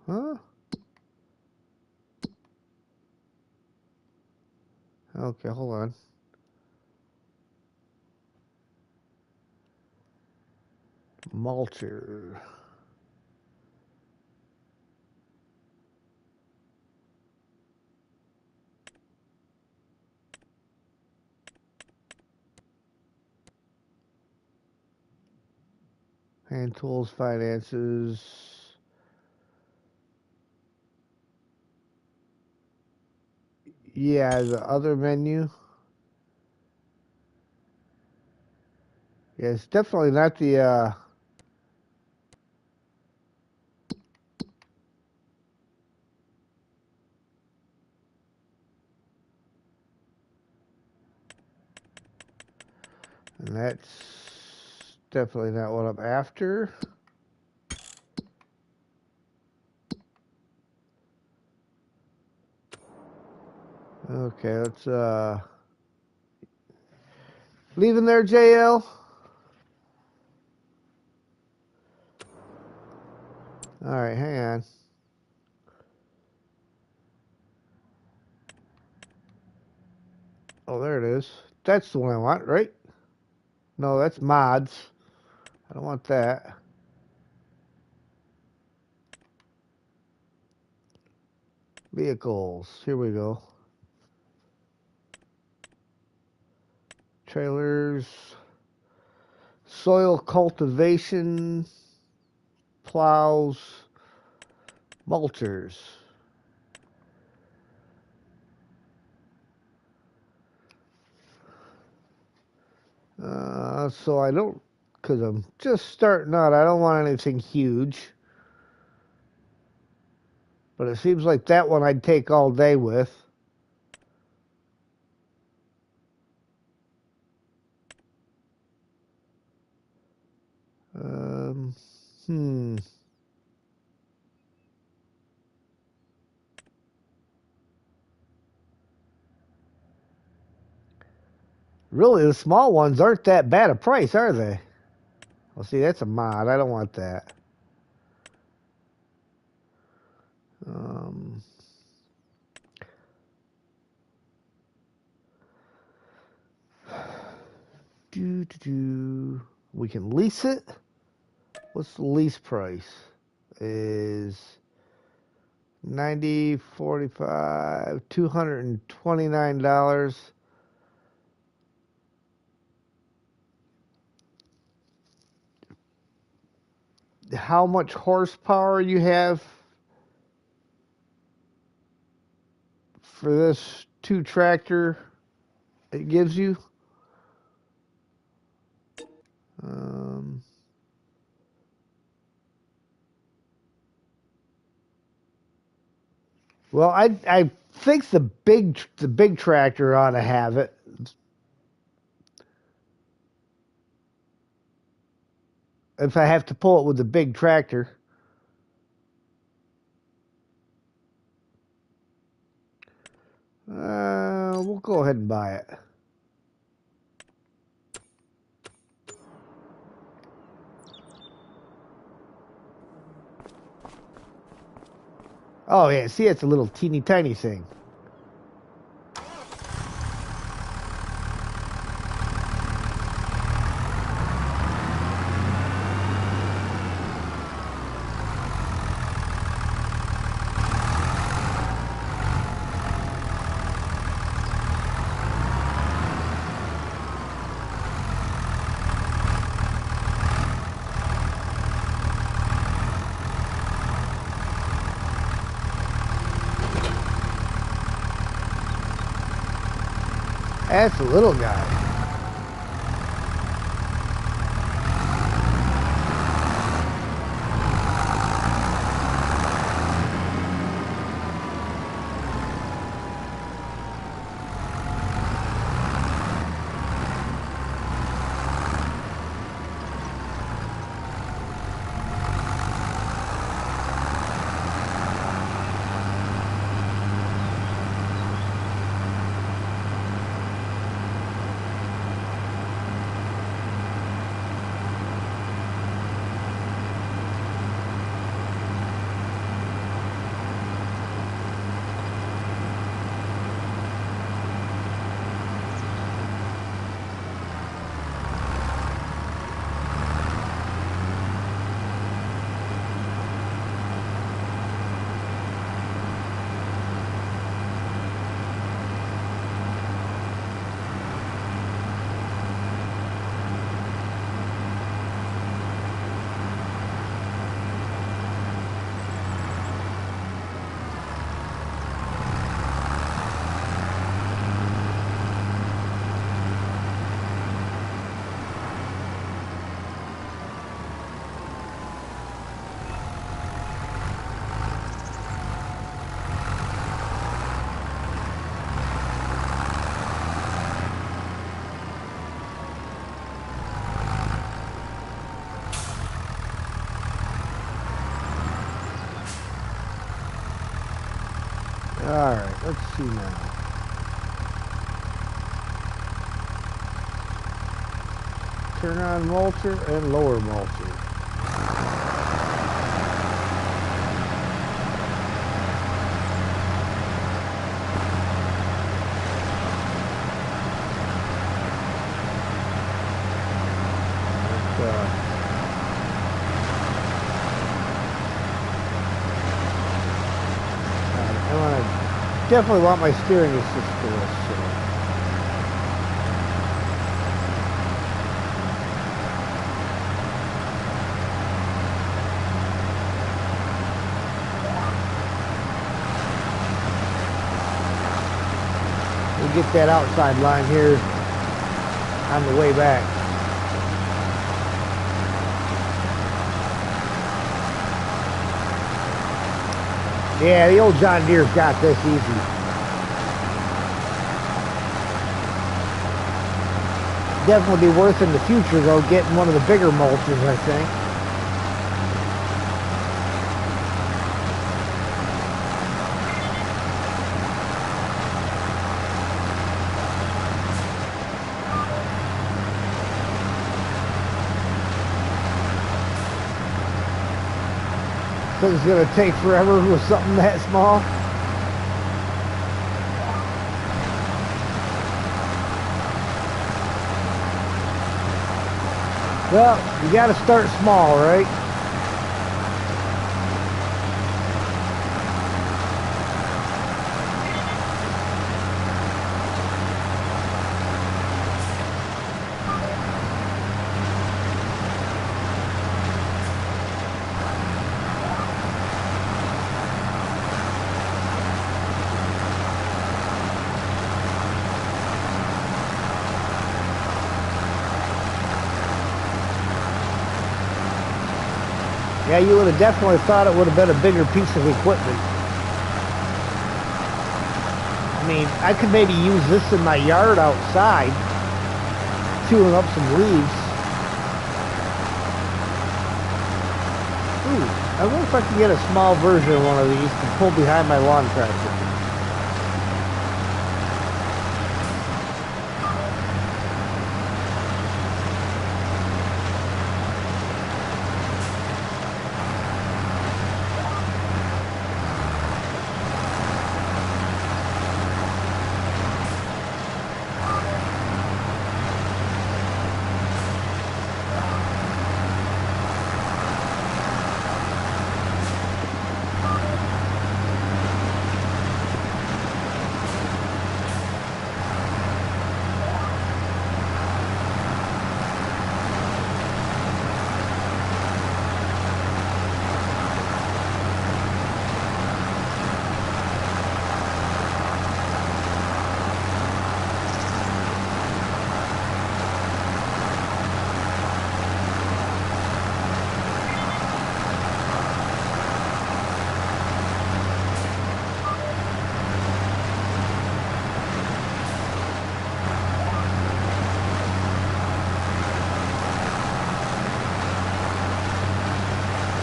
Huh? Okay, hold on. Mulcher. Hand tools, finances. Yeah, the other menu. Yeah, it's definitely not the and that's definitely not what I'm after. Okay, let's leaving there, JL. All right, hang on. Oh, there it is. That's the one I want, right? No, that's mods. I don't want that. Vehicles. Here we go. Trailers. Soil cultivation. Plows. Mulchers. So I don't, because I'm just starting out, I don't want anything huge. But it seems like that one I'd take all day with. Um, hmm. Really, the small ones aren't that bad a price, are they? Well, see, that's a mod. I don't want that. Um, we can lease it. What's the lease price? Is 90, 45, $229. How much horsepower you have for this 2 tractor it gives you? Um, well, I think the big tractor ought to have it. If I have to pull it with the big tractor. We'll go ahead and buy it. Oh yeah, see, it's a little teeny tiny thing. That's a little guy. Alright, let's see now. Turn on mulcher and lower mulcher. Definitely want my steering assist for this. So. We'll get that outside line here on the way back. Yeah, the old John Deere's got this easy. Definitely be worth in the future though, getting one of the bigger mulches, I think. Because it's going to take forever with something that small. Well, you got to start small, right? Yeah, you would have definitely thought it would have been a bigger piece of equipment. I mean, I could maybe use this in my yard outside, chewing up some leaves. Ooh, I wonder if I could get a small version of one of these to pull behind my lawn tractor.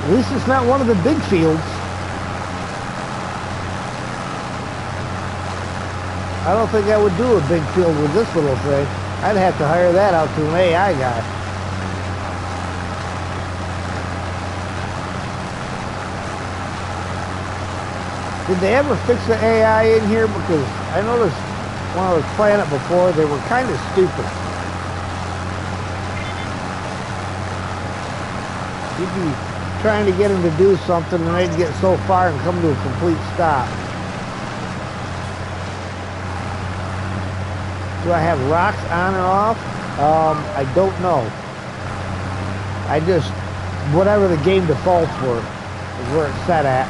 At least it's not one of the big fields. I don't think I would do a big field with this little thing. I'd have to hire that out to an AI guy. Did they ever fix the AI in here? Because I noticed when I was playing it before, they were kind of stupid. You'd be trying to get them to do something and they'd get so far and come to a complete stop. Do I have rocks on or off? I don't know. I just, whatever the game defaults were, is where it's set at.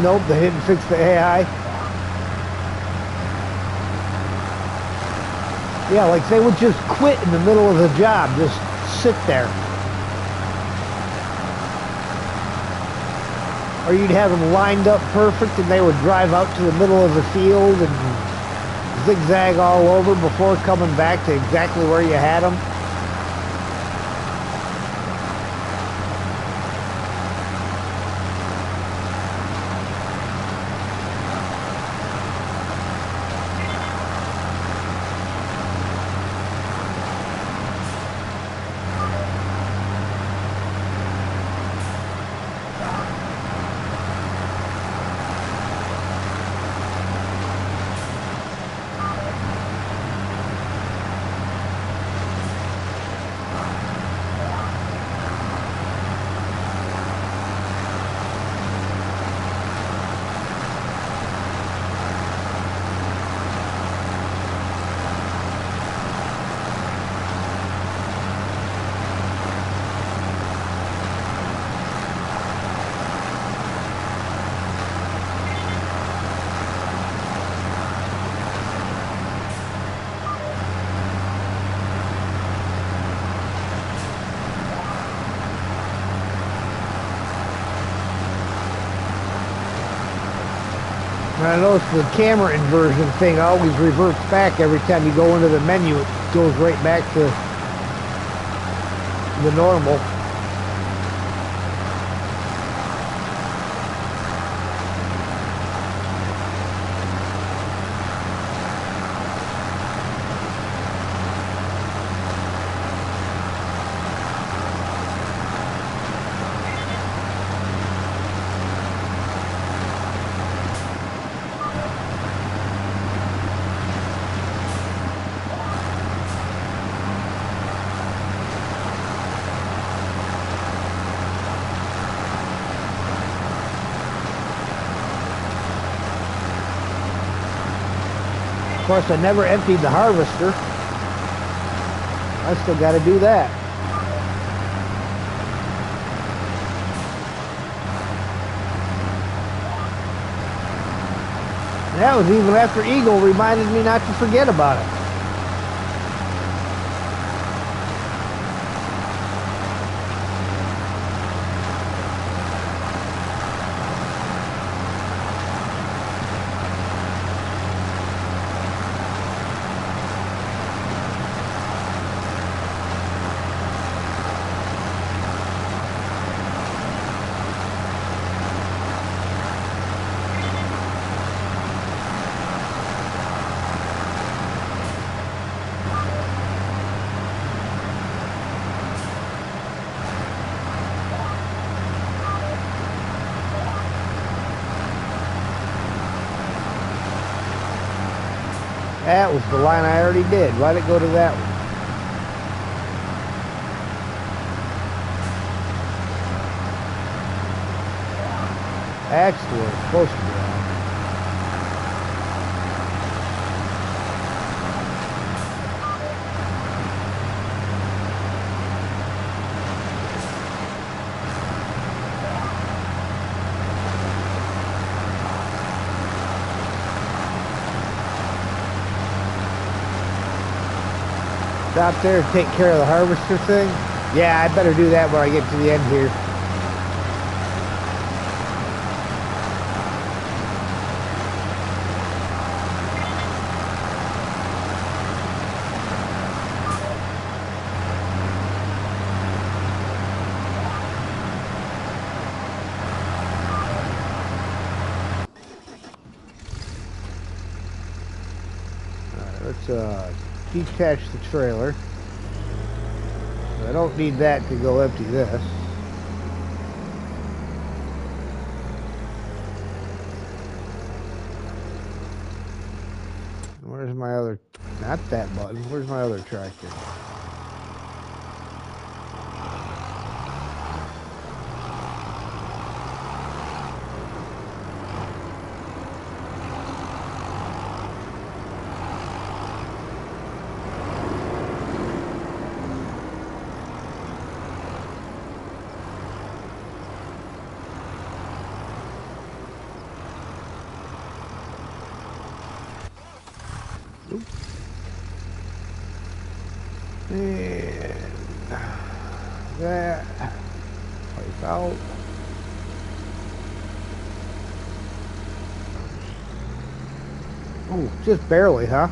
Nope, they didn't fix the AI. Yeah, like they would just quit in the middle of the job, just sit there. Or you'd have them lined up perfect and they would drive out to the middle of the field and zigzag all over before coming back to exactly where you had them. And I noticed the camera inversion thing always reverts back every time you go into the menu. It goes right back to the normal. Of course, I never emptied the harvester. I still got to do that. And that was even after Eagle reminded me not to forget about it. That was the line I already did. Why'd it go to that one? That's where it's supposed to be on. Stop there and take care of the harvester thing? Yeah, I better do that when I get to the end here. Let's detach the trailer. I don't need that to go empty this. Where's my other, not that button, where's my other tractor? And Yeah. Pipe out. Oh, just barely, huh?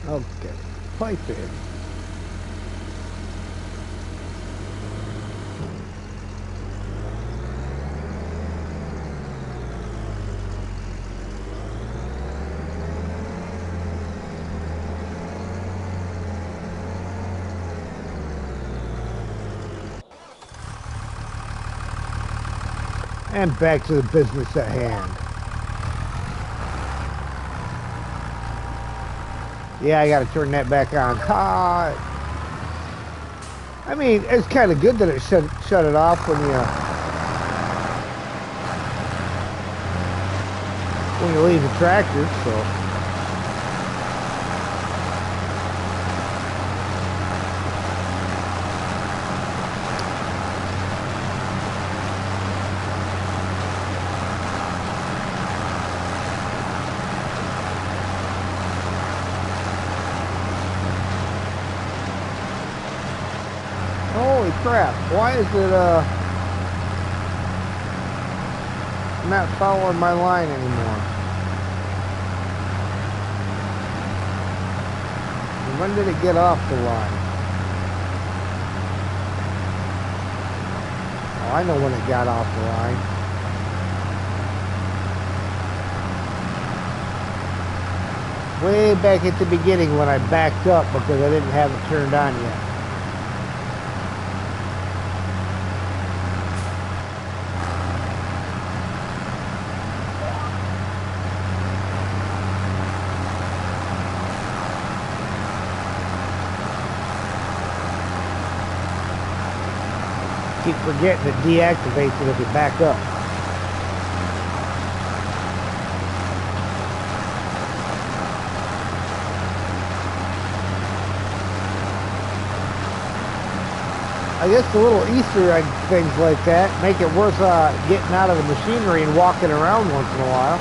Okay, pipe in. And back to the business at hand. Yeah, I gotta turn that back on. I mean, it's kind of good that it shut it off when you leave the tractor, so. Holy crap, why is it not following my line anymore? When did it get off the line? Oh, I know when it got off the line. Way back at the beginning when I backed up because I didn't have it turned on yet. Keep forgetting it deactivates it if you back up. I guess the little Easter egg things like that make it worth getting out of the machinery and walking around once in a while.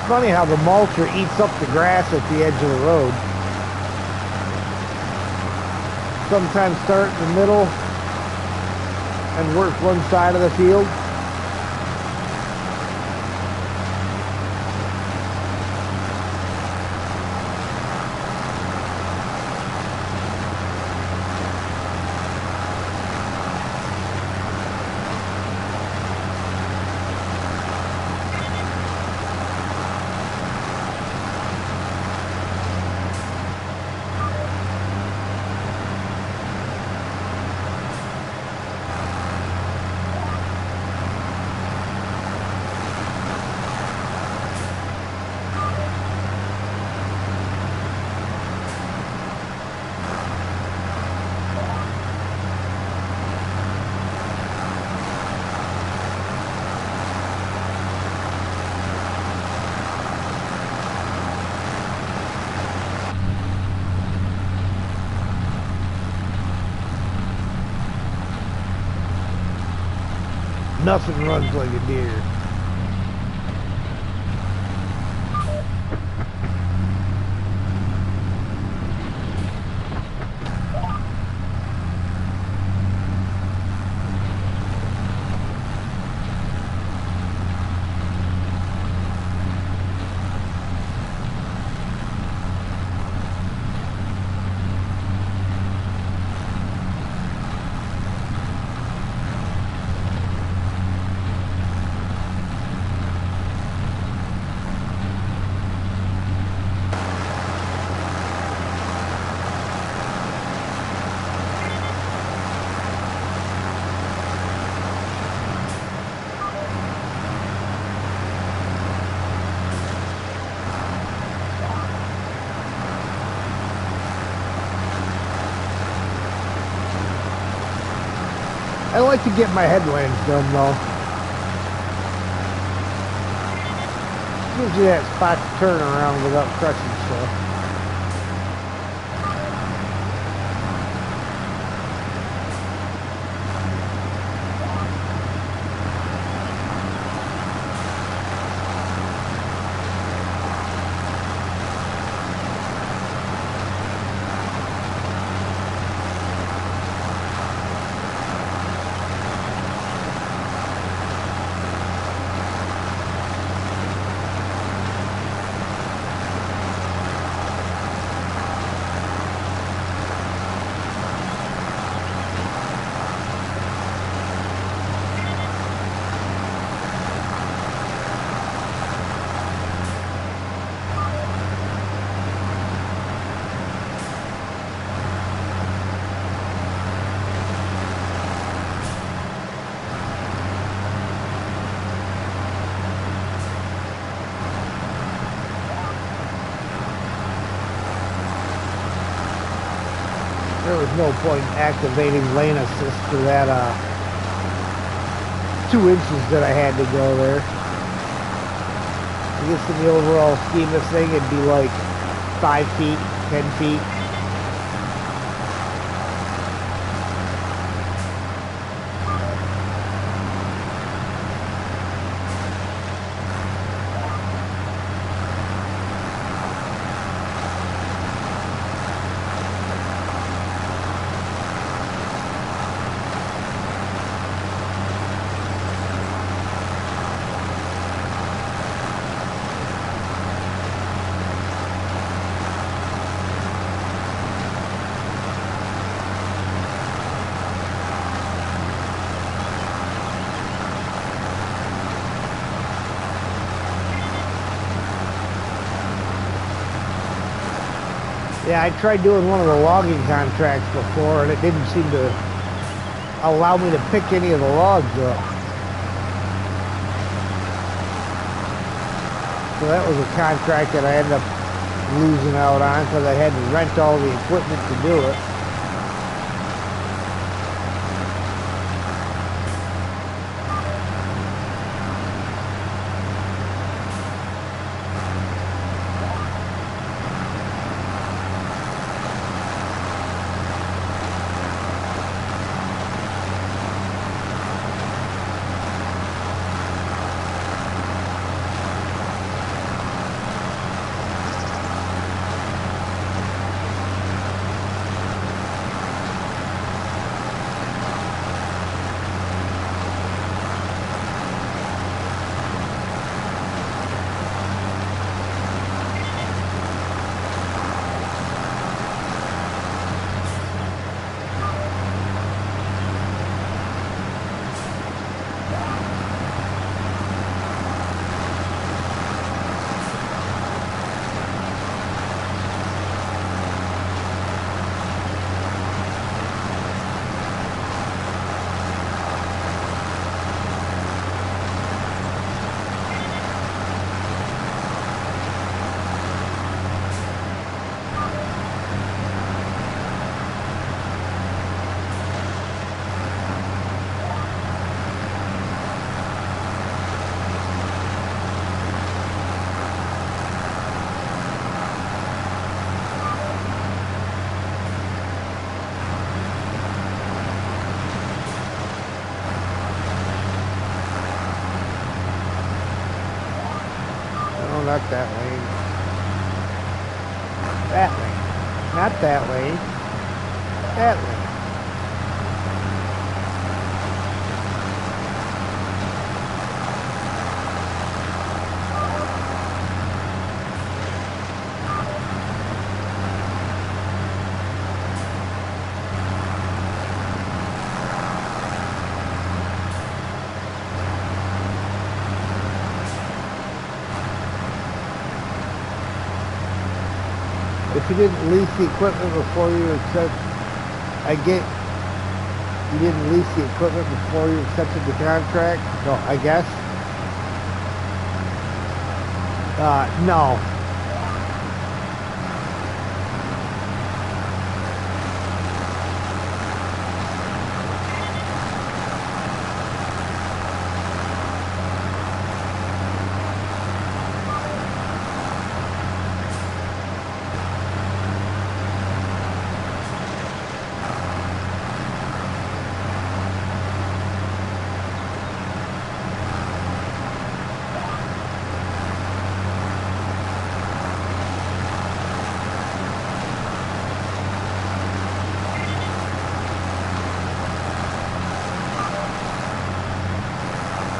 Funny how the mulcher eats up the grass at the edge of the road. Sometimes start in the middle and work one side of the field. Nothing runs like a deer. I like to get my headlands done though. Gives you that spot to turn around without crushing stuff. There was no point in activating lane assist for that 2 inches that I had to go there. I guess in the overall scheme of thing, it'd be like 5 feet, 10 feet. Yeah, I tried doing one of the logging contracts before, and it didn't seem to allow me to pick any of the logs up. So that was a contract that I ended up losing out on because I had to rent all the equipment to do it. not that lane. That lane. Not that lane. That lane. If you didn't lease the equipment before you accept, you didn't lease the equipment before you accepted the contract? No, I guess. No.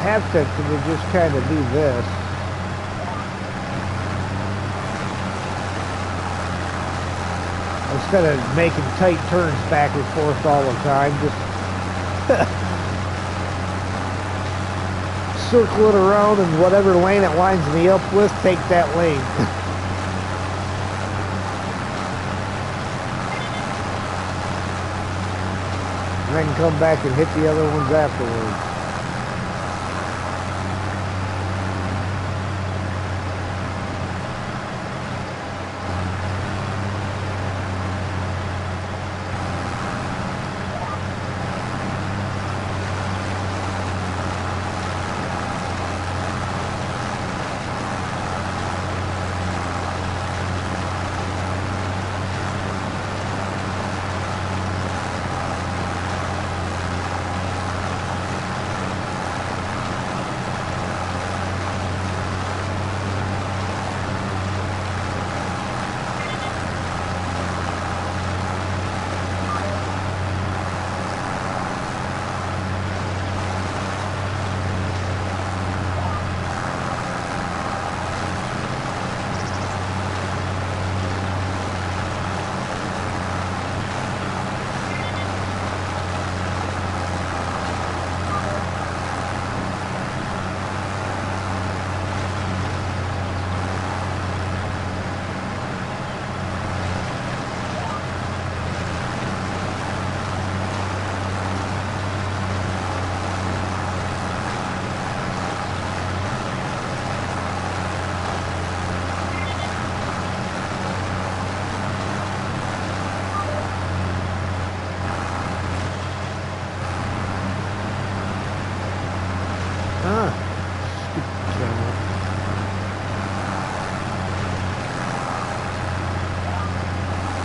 Have to just kind of do this. Instead of making tight turns back and forth all the time, just circle it around and whatever lane it lines me up with, take that lane. And then come back and hit the other ones afterwards.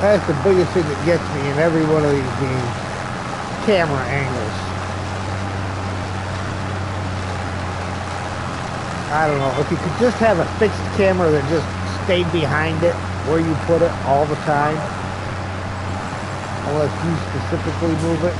That's the biggest thing that gets me in every one of these games. Camera angles. I don't know. If you could just have a fixed camera that just stayed behind it where you put it all the time. Unless you specifically move it.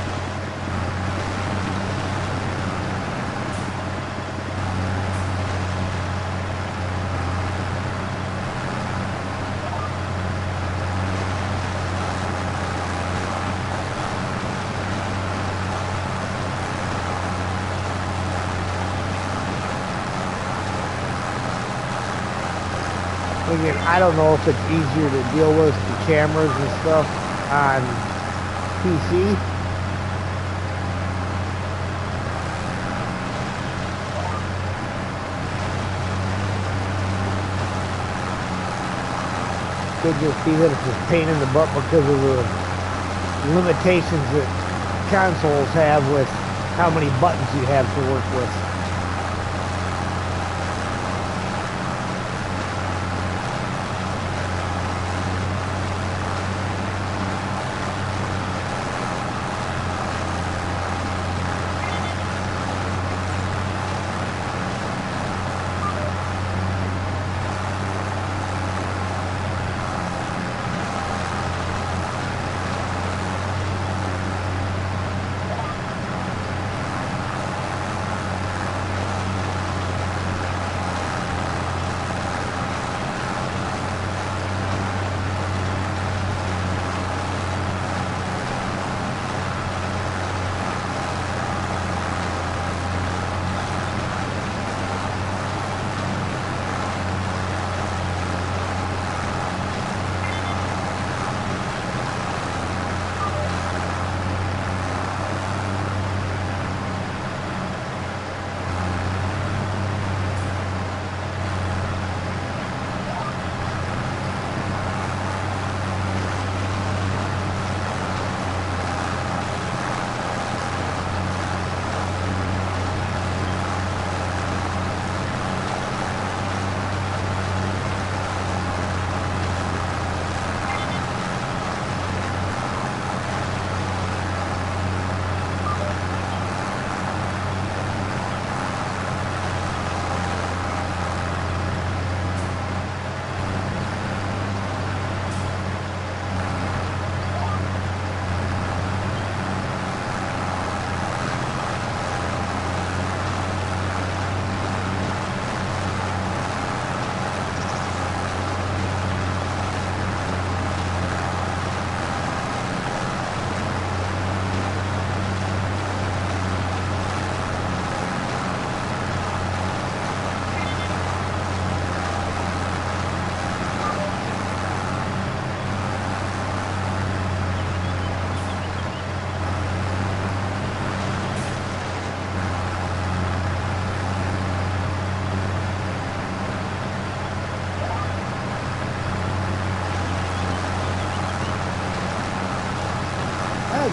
Again, I don't know if it's easier to deal with the cameras and stuff on PC. Could just be that it's just pain in the butt because of the limitations that consoles have with how many buttons you have to work with.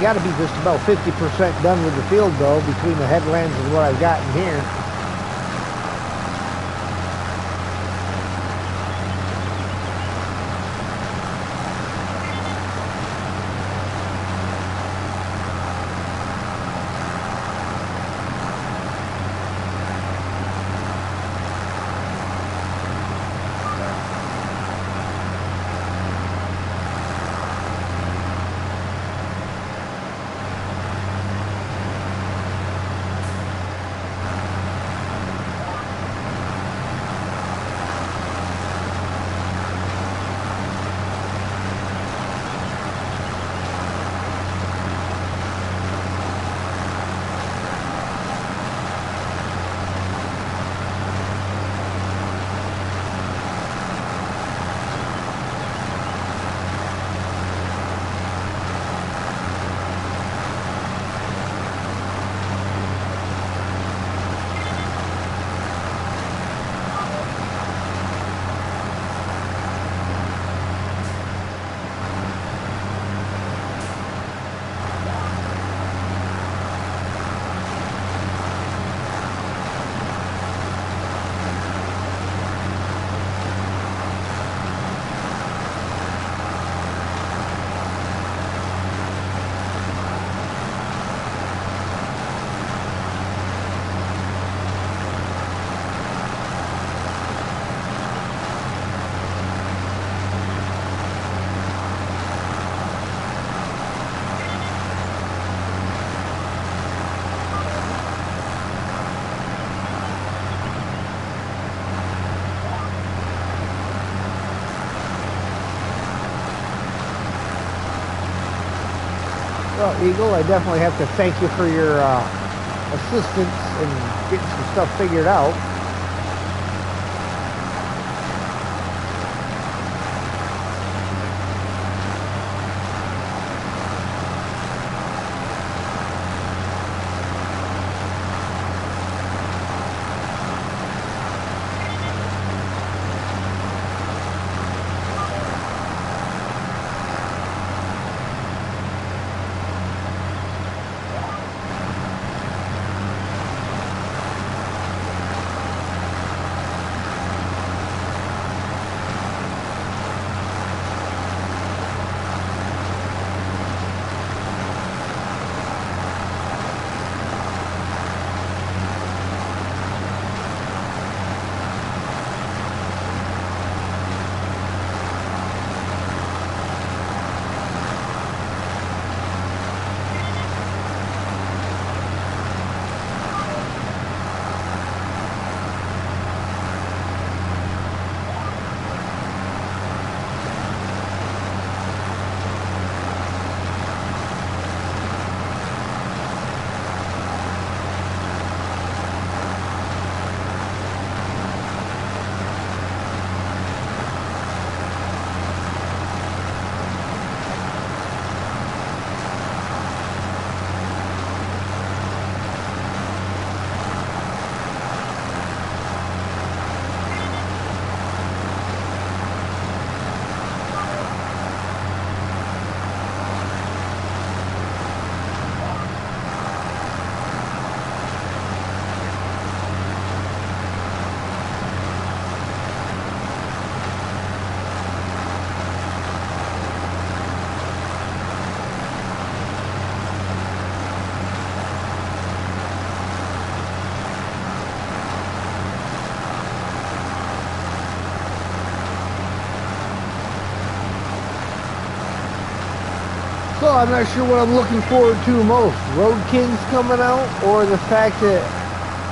got to be just about 50% done with the field, though, between the headlands and what I've got in here. Well, Eagle, I definitely have to thank you for your assistance in getting some stuff figured out. So I'm not sure what I'm looking forward to most. Road Kings coming out, or the fact that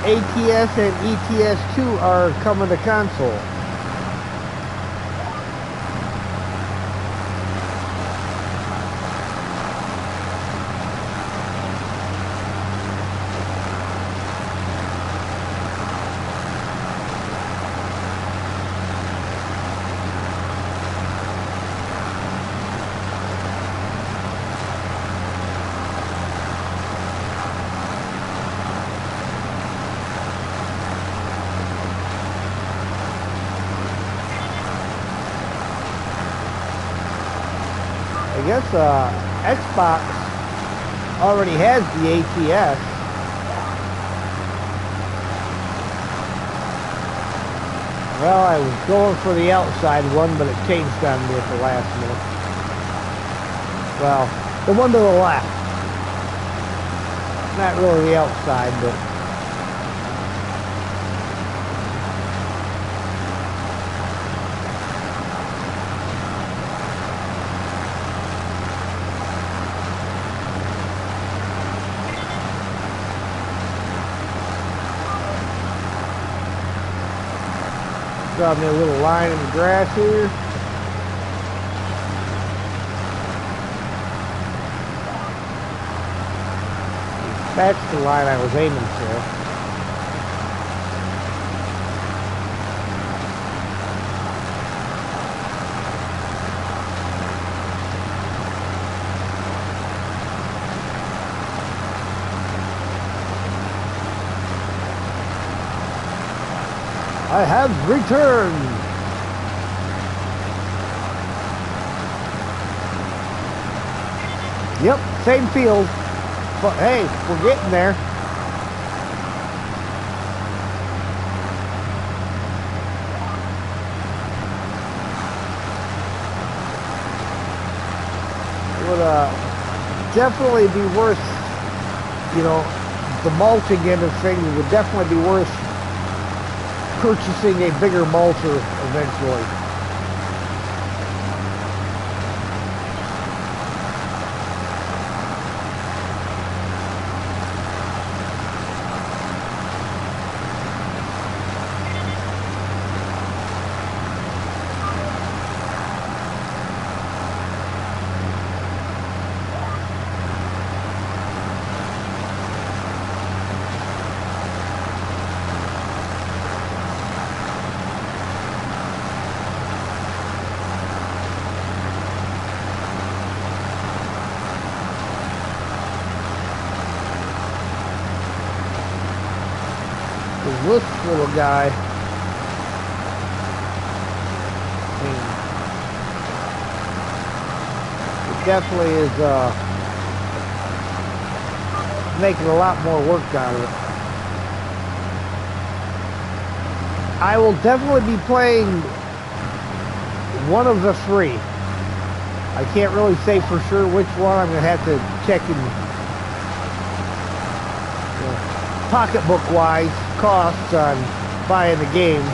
ATS and ETS2 are coming to console. I guess Xbox already has the ATS. Well, I was going for the outside one, but it changed on me at the last minute. Well, the one to the left. Not really the outside, but... Draw me a little line in the grass here. That's the line I was aiming for. I have returned. Yep, same field. But hey, we're getting there. It would definitely be worth, you know, the mulching end of things would definitely be worth purchasing a bigger mulcher eventually. This little guy, it definitely is making a lot more work out of it. I will definitely be playing one of the three. I can't really say for sure which one. I'm going to have to check in, pocketbook wise, costs on buying the games,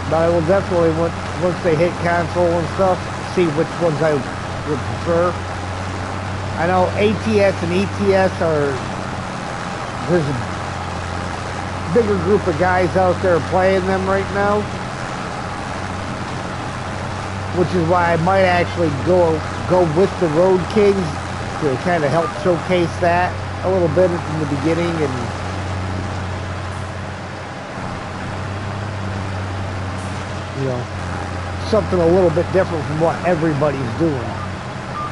but I will definitely, once they hit console and stuff, see which ones I would prefer. I know ATS and ETS there's a bigger group of guys out there playing them right now, which is why I might actually go with the Road Kings to kind of help showcase that a little bit in the beginning, and you know, something a little bit different from what everybody's doing.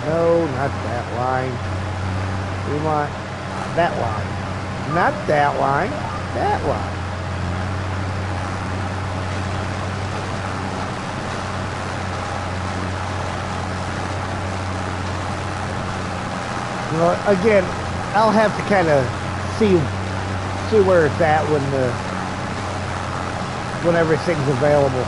No, not that line. We want that line. Not that line. That line. You know, again, I'll have to kind of see where it's at when everything's available.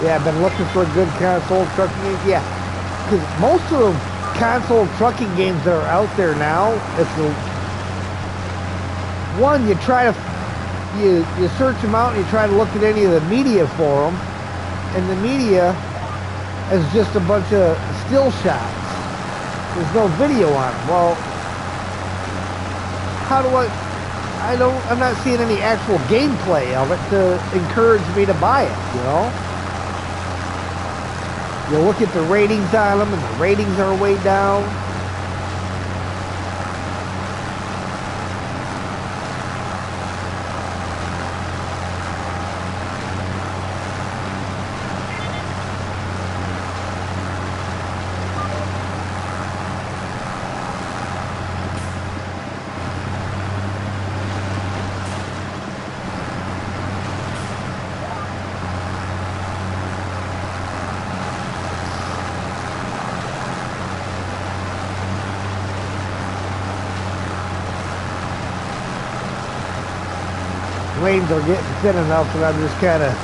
Yeah, I've been looking for a good console trucking game. Yeah, because most of the console trucking games that are out there now, it's one, you try to you search them out and you try to look at any of the media for them, and the media is just a bunch of still shots. There's no video on them. Well, how do I'm not seeing any actual gameplay of it to encourage me to buy it, you know? You look at the ratings on them, and the ratings are way down. lanes are getting thin enough that I'm just kind of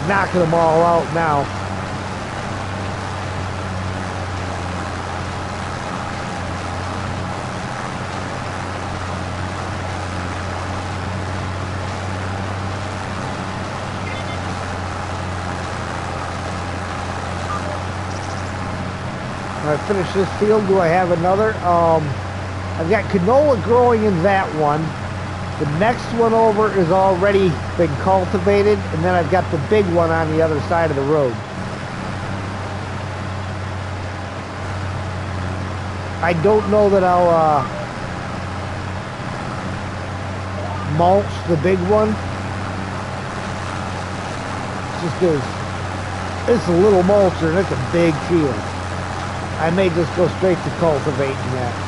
knocking them all out now. When I finish this field, do I have another? I've got canola growing in that one. The next one over is already been cultivated, and then I've got the big one on the other side of the road. I don't know that I'll mulch the big one, just because it's a little mulcher and it's a big field. I may just go straight to cultivating that.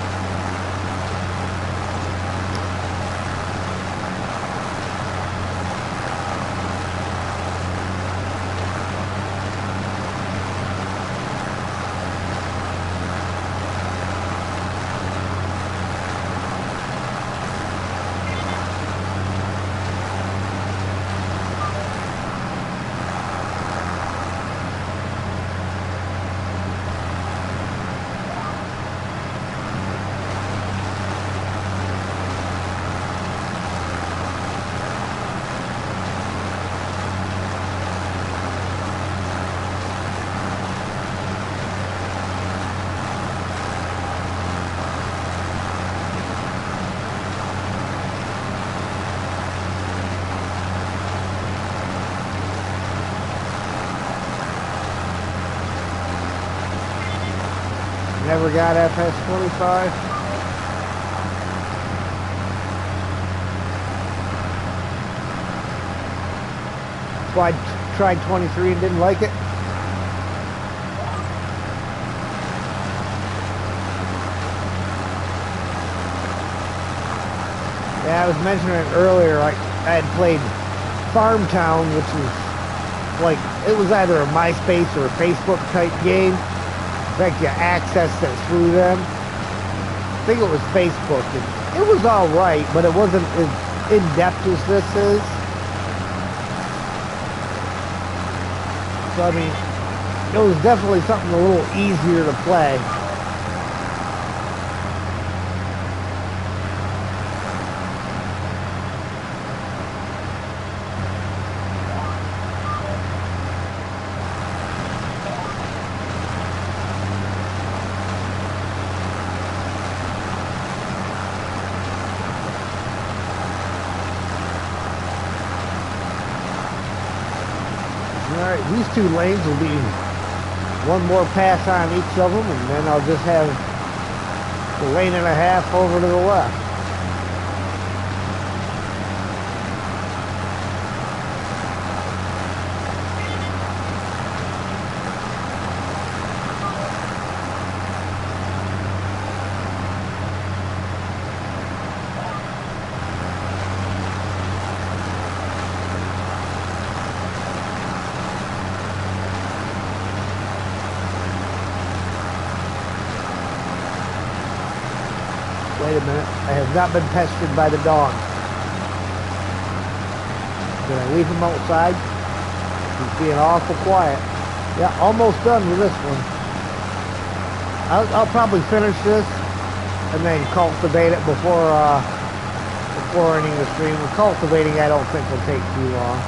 Never got FS25. So I tried 23 and didn't like it. Yeah, I was mentioning it earlier. I had played Farmtown, which is like, it was either a MySpace or a Facebook type game. In fact, you accessed it through them. I think it was Facebook. It was all right, but it wasn't as in-depth as this is. So, I mean, it was definitely something a little easier to play. Alright, these two lanes will be one more pass on each of them, and then I'll just have a lane and a half over to the left. Wait a minute, I have not been pestered by the dog. Did I leave him outside? He's being awful quiet. Yeah, almost done with this one. I'll probably finish this and then cultivate it before ending the stream. Cultivating, I don't think will take too long.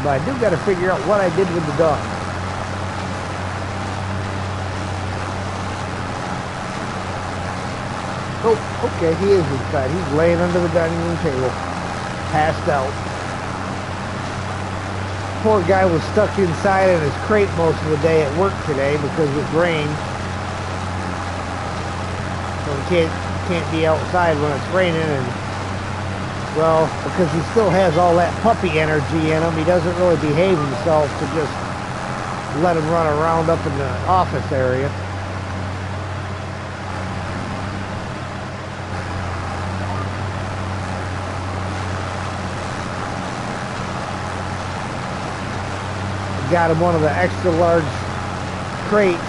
But I do got to figure out what I did with the dog. Oh, okay, he is inside. He's laying under the dining room table, passed out. Poor guy was stuck inside in his crate most of the day at work today because it rained. So he can't be outside when it's raining, and well, because he still has all that puppy energy in him, he doesn't really behave himself to just let him run around up in the office area. Got him one of the extra large crates.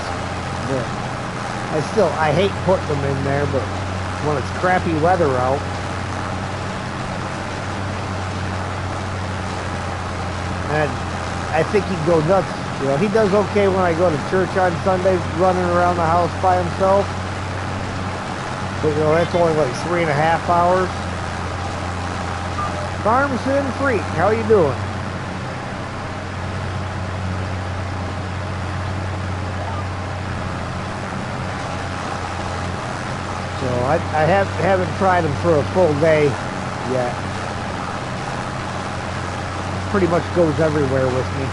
I hate putting them in there, but when it's crappy weather out, and I think he'd go nuts. You know, he does okay when I go to church on Sunday, running around the house by himself. But you know, that's only like 3.5 hours. Farmson Freak, how you doing? So I haven't tried them for a full day yet. Pretty much goes everywhere with me.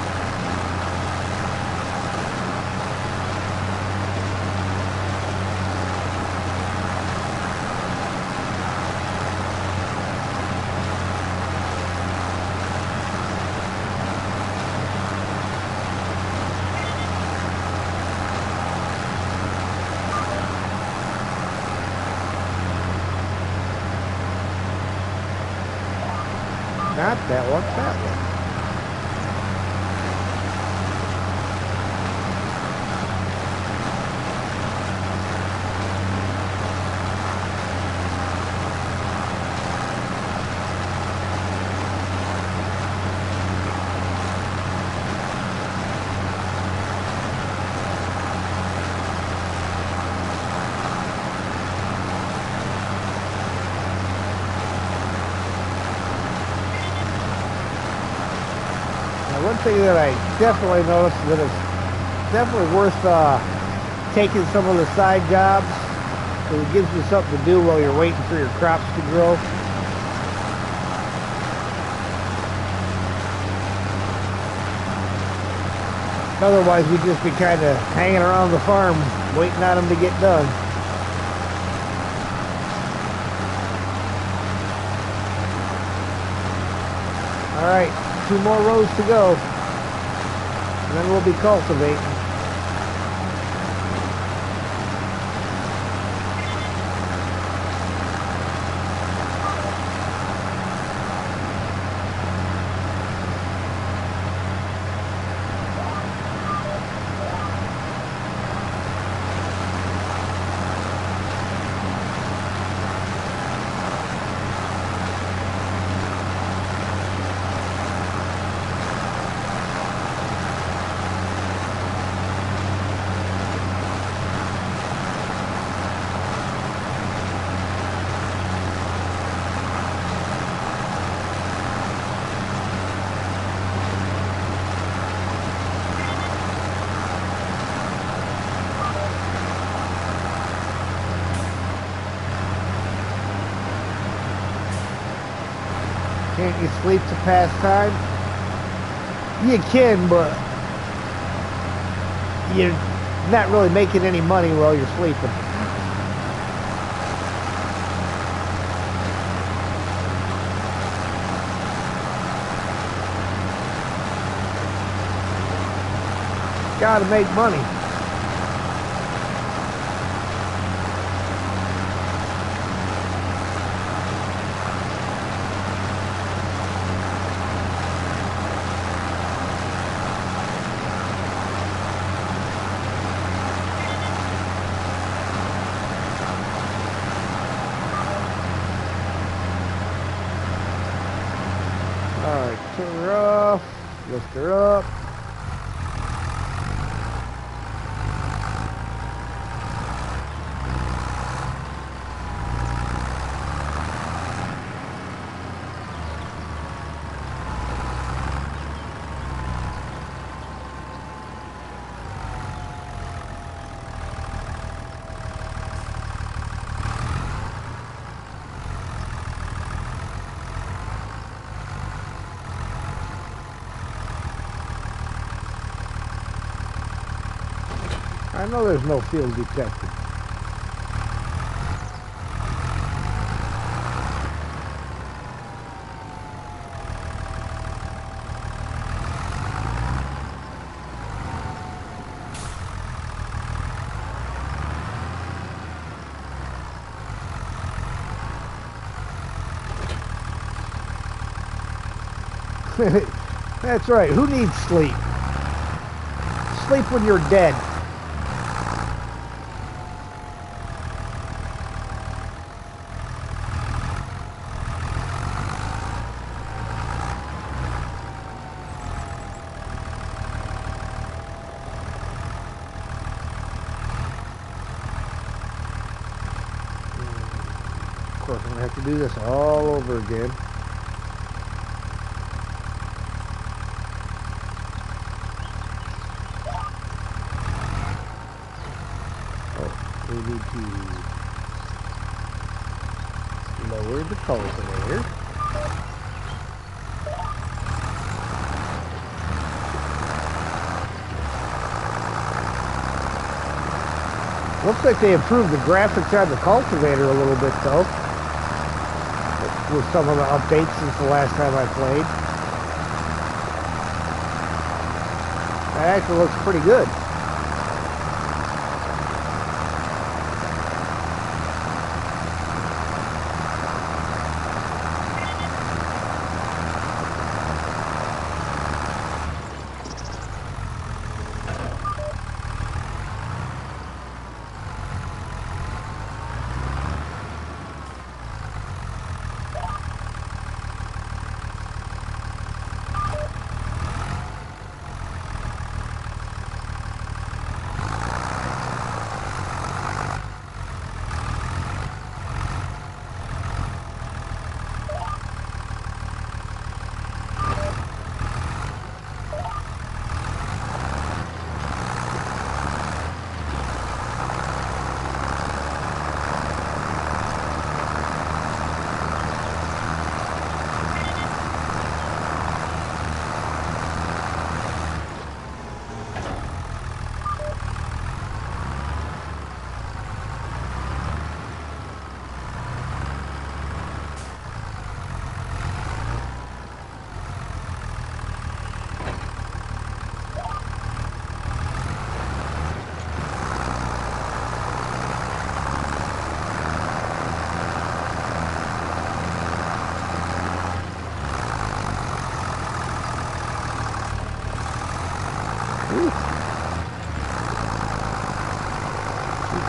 Not that one, that one. One thing that I definitely noticed that it's definitely worth taking some of the side jobs, because it gives you something to do while you're waiting for your crops to grow. Otherwise, we'd just be kind of hanging around the farm waiting on them to get done. All right. 2 more rows to go, and then we'll be cultivating. Can't you sleep to pass time? You can, but you're not really making any money while you're sleeping. Gotta make money. Alright, turn her off, lift her up. I know there's no field detected. That's right. Who needs sleep? Sleep when you're dead. have to do this all over again. Oh, we need to lower the cultivator. Looks like they improved the graphics on the cultivator a little bit, though, with some of the updates since the last time I played. That actually looks pretty good.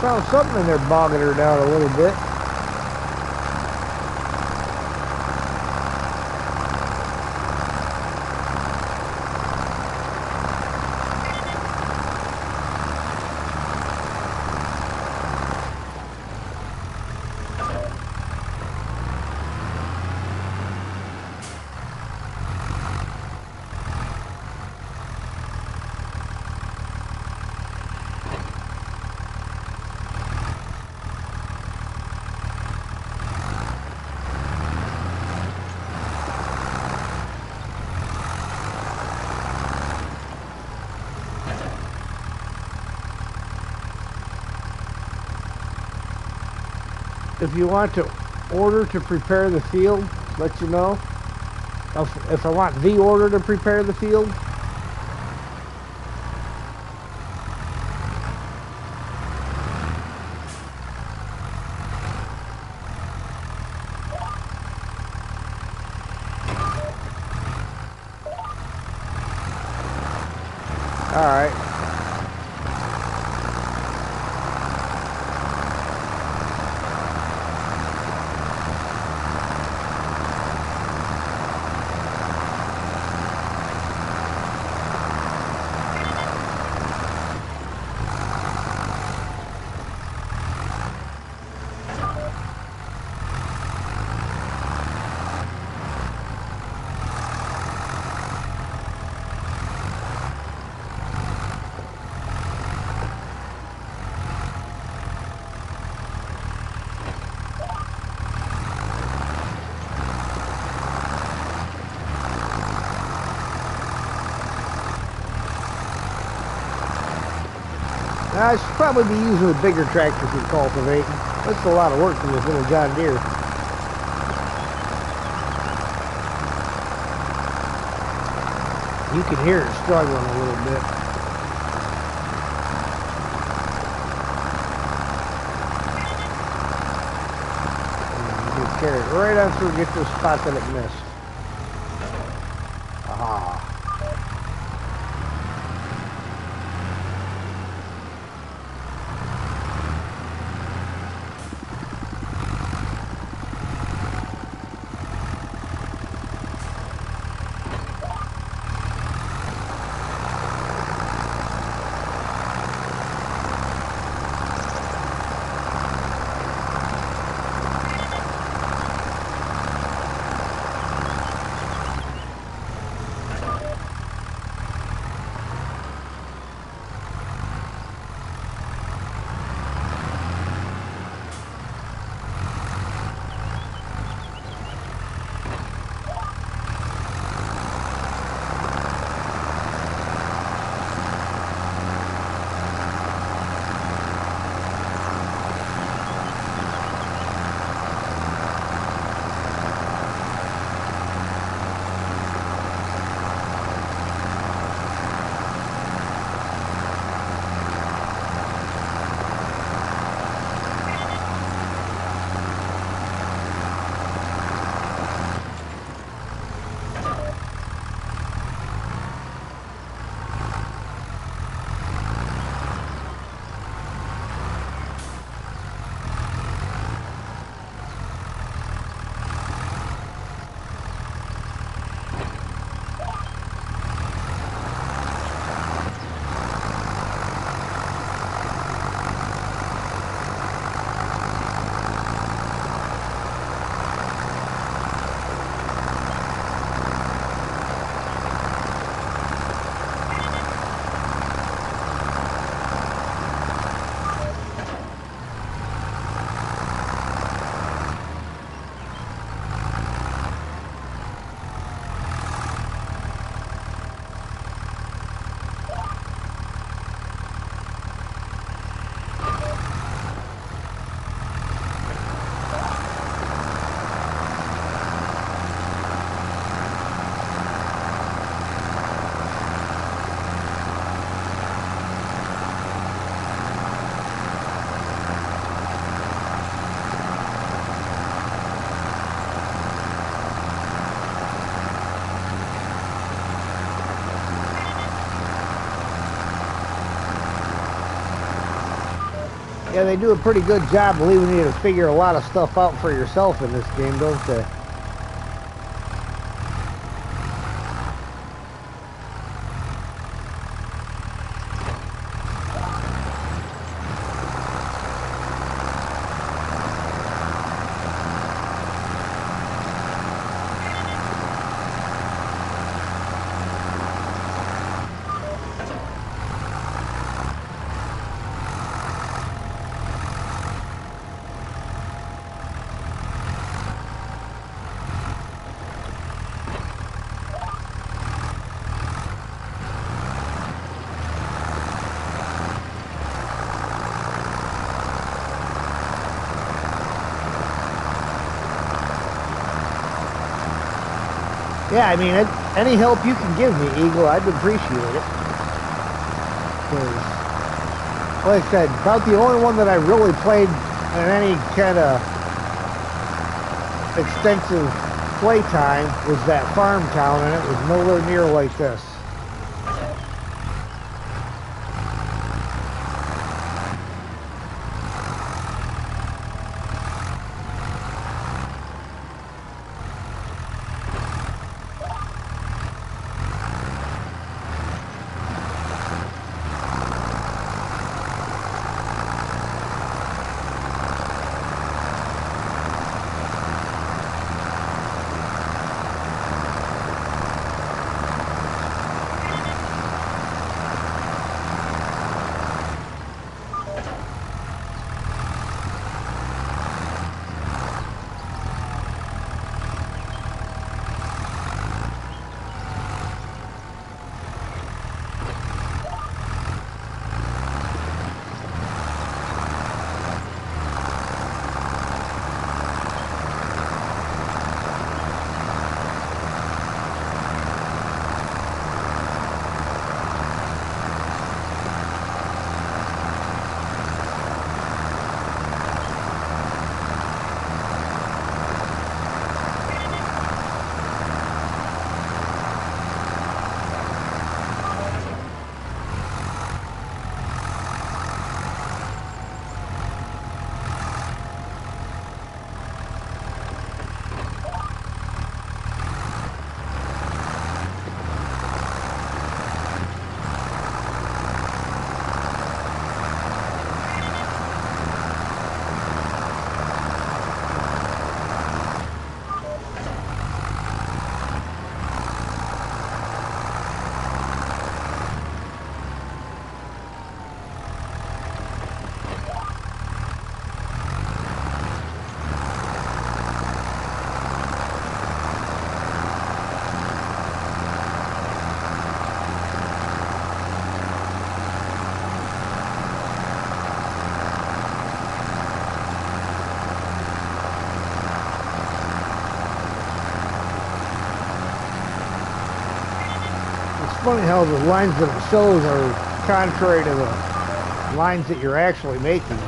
Found something in there bogging her down a little bit. If you want to order to prepare the field, let you know. If I want the order to prepare the field. All right. Now, I should probably be using a bigger tractor for cultivating. That's a lot of work for this little John Deere. You can hear it struggling a little bit. You can carry it right on through and get to the spot that it missed. Aha. Yeah, they do a pretty good job leaving you to figure a lot of stuff out for yourself in this game, don't they? Yeah, I mean, any help you can give me, Eagle, I'd appreciate it. 'Cause, like I said, about the only one that I really played in any kind of extensive playtime was that Farm Town, and it was nowhere near like this. Funny how the lines that it shows are contrary to the lines that you're actually making.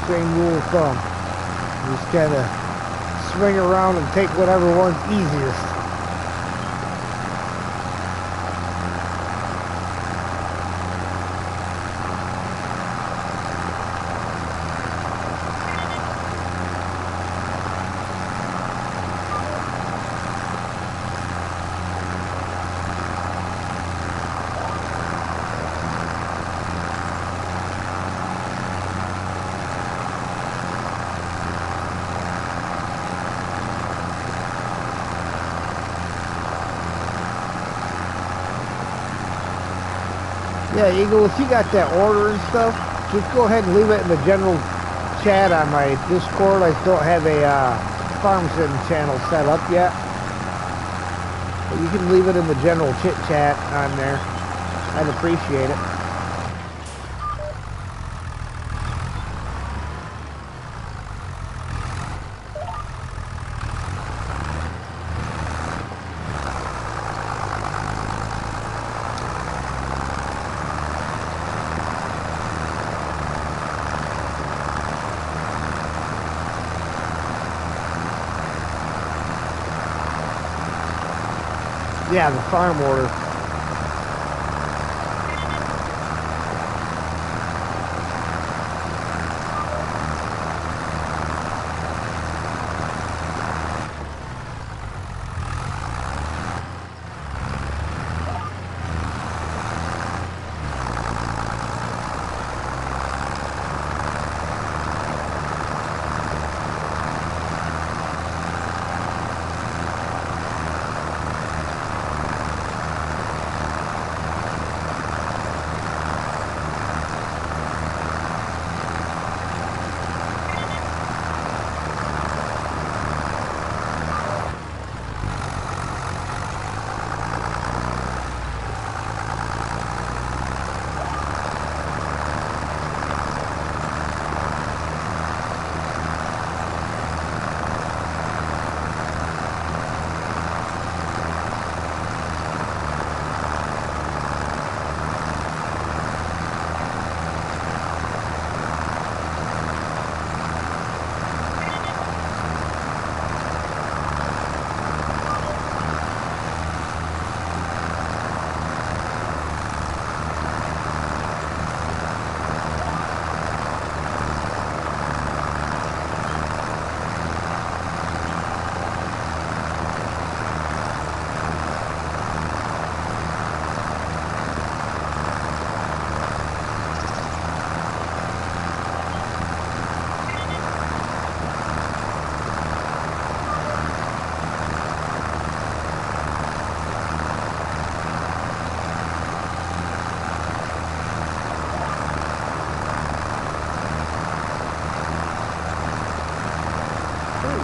same rule of thumb. Just kind of swing around and take whatever one's easiest. Yeah, Eagle, if you got that order and stuff, just go ahead and leave it in the general chat on my Discord. I still have a farm sim channel set up yet. But you can leave it in the general chit chat on there. I'd appreciate it. Yeah, the farm order.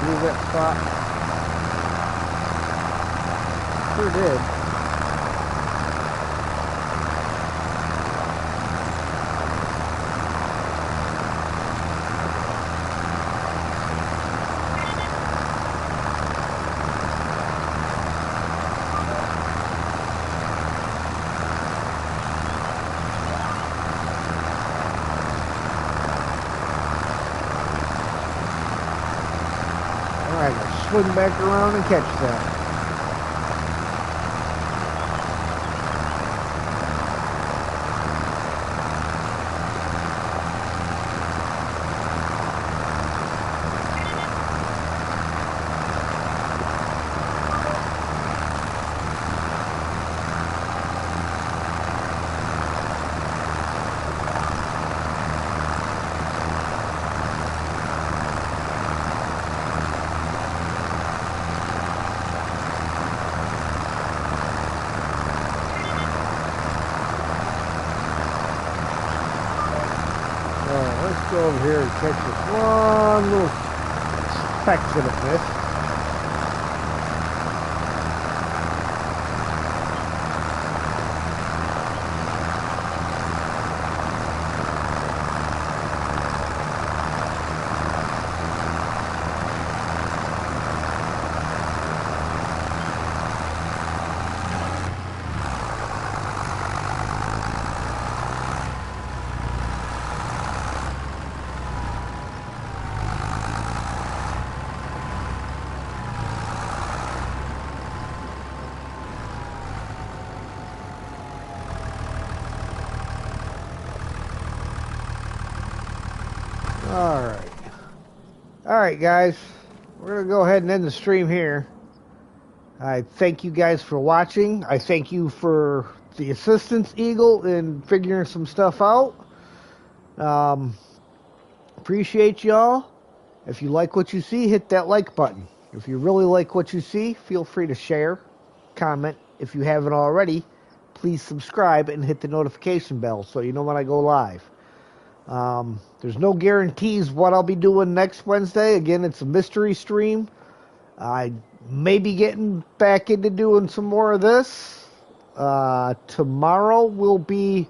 Leave that spot. Sure did. Alright, I'll swing back around and catch that. Let's go over here and catch this one little section of fish. Alright. Alright, guys. We're going to go ahead and end the stream here. I thank you guys for watching. I thank you for the assistance, Eagle, in figuring some stuff out. Appreciate y'all. If you like what you see, hit that like button. If you really like what you see, feel free to share, comment. If you haven't already, please subscribe and hit the notification bell so you know when I go live. There's no guarantees what I'll be doing next Wednesday. Again, it's a mystery stream. I may be getting back into doing some more of this. Tomorrow will be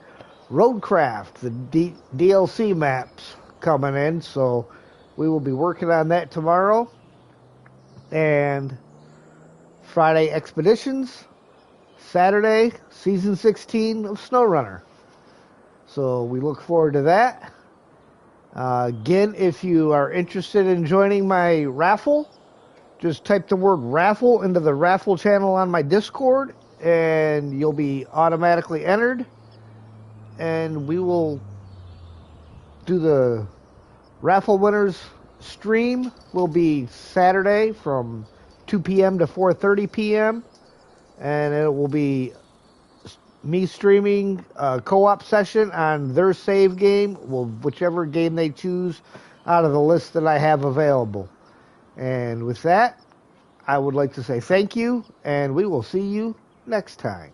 Roadcraft, the DLC maps coming in, so we will be working on that tomorrow. And Friday, Expeditions. Saturday, Season 16 of SnowRunner. So we look forward to that. Again, if you are interested in joining my raffle, just type the word raffle into the raffle channel on my Discord, and you'll be automatically entered. And we will do the raffle winners stream. Will be Saturday from 2 p.m. to 4:30 p.m. And it will be me streaming a co-op session on their save game, whichever game they choose out of the list that I have available. And with that, I would like to say thank you, and we will see you next time.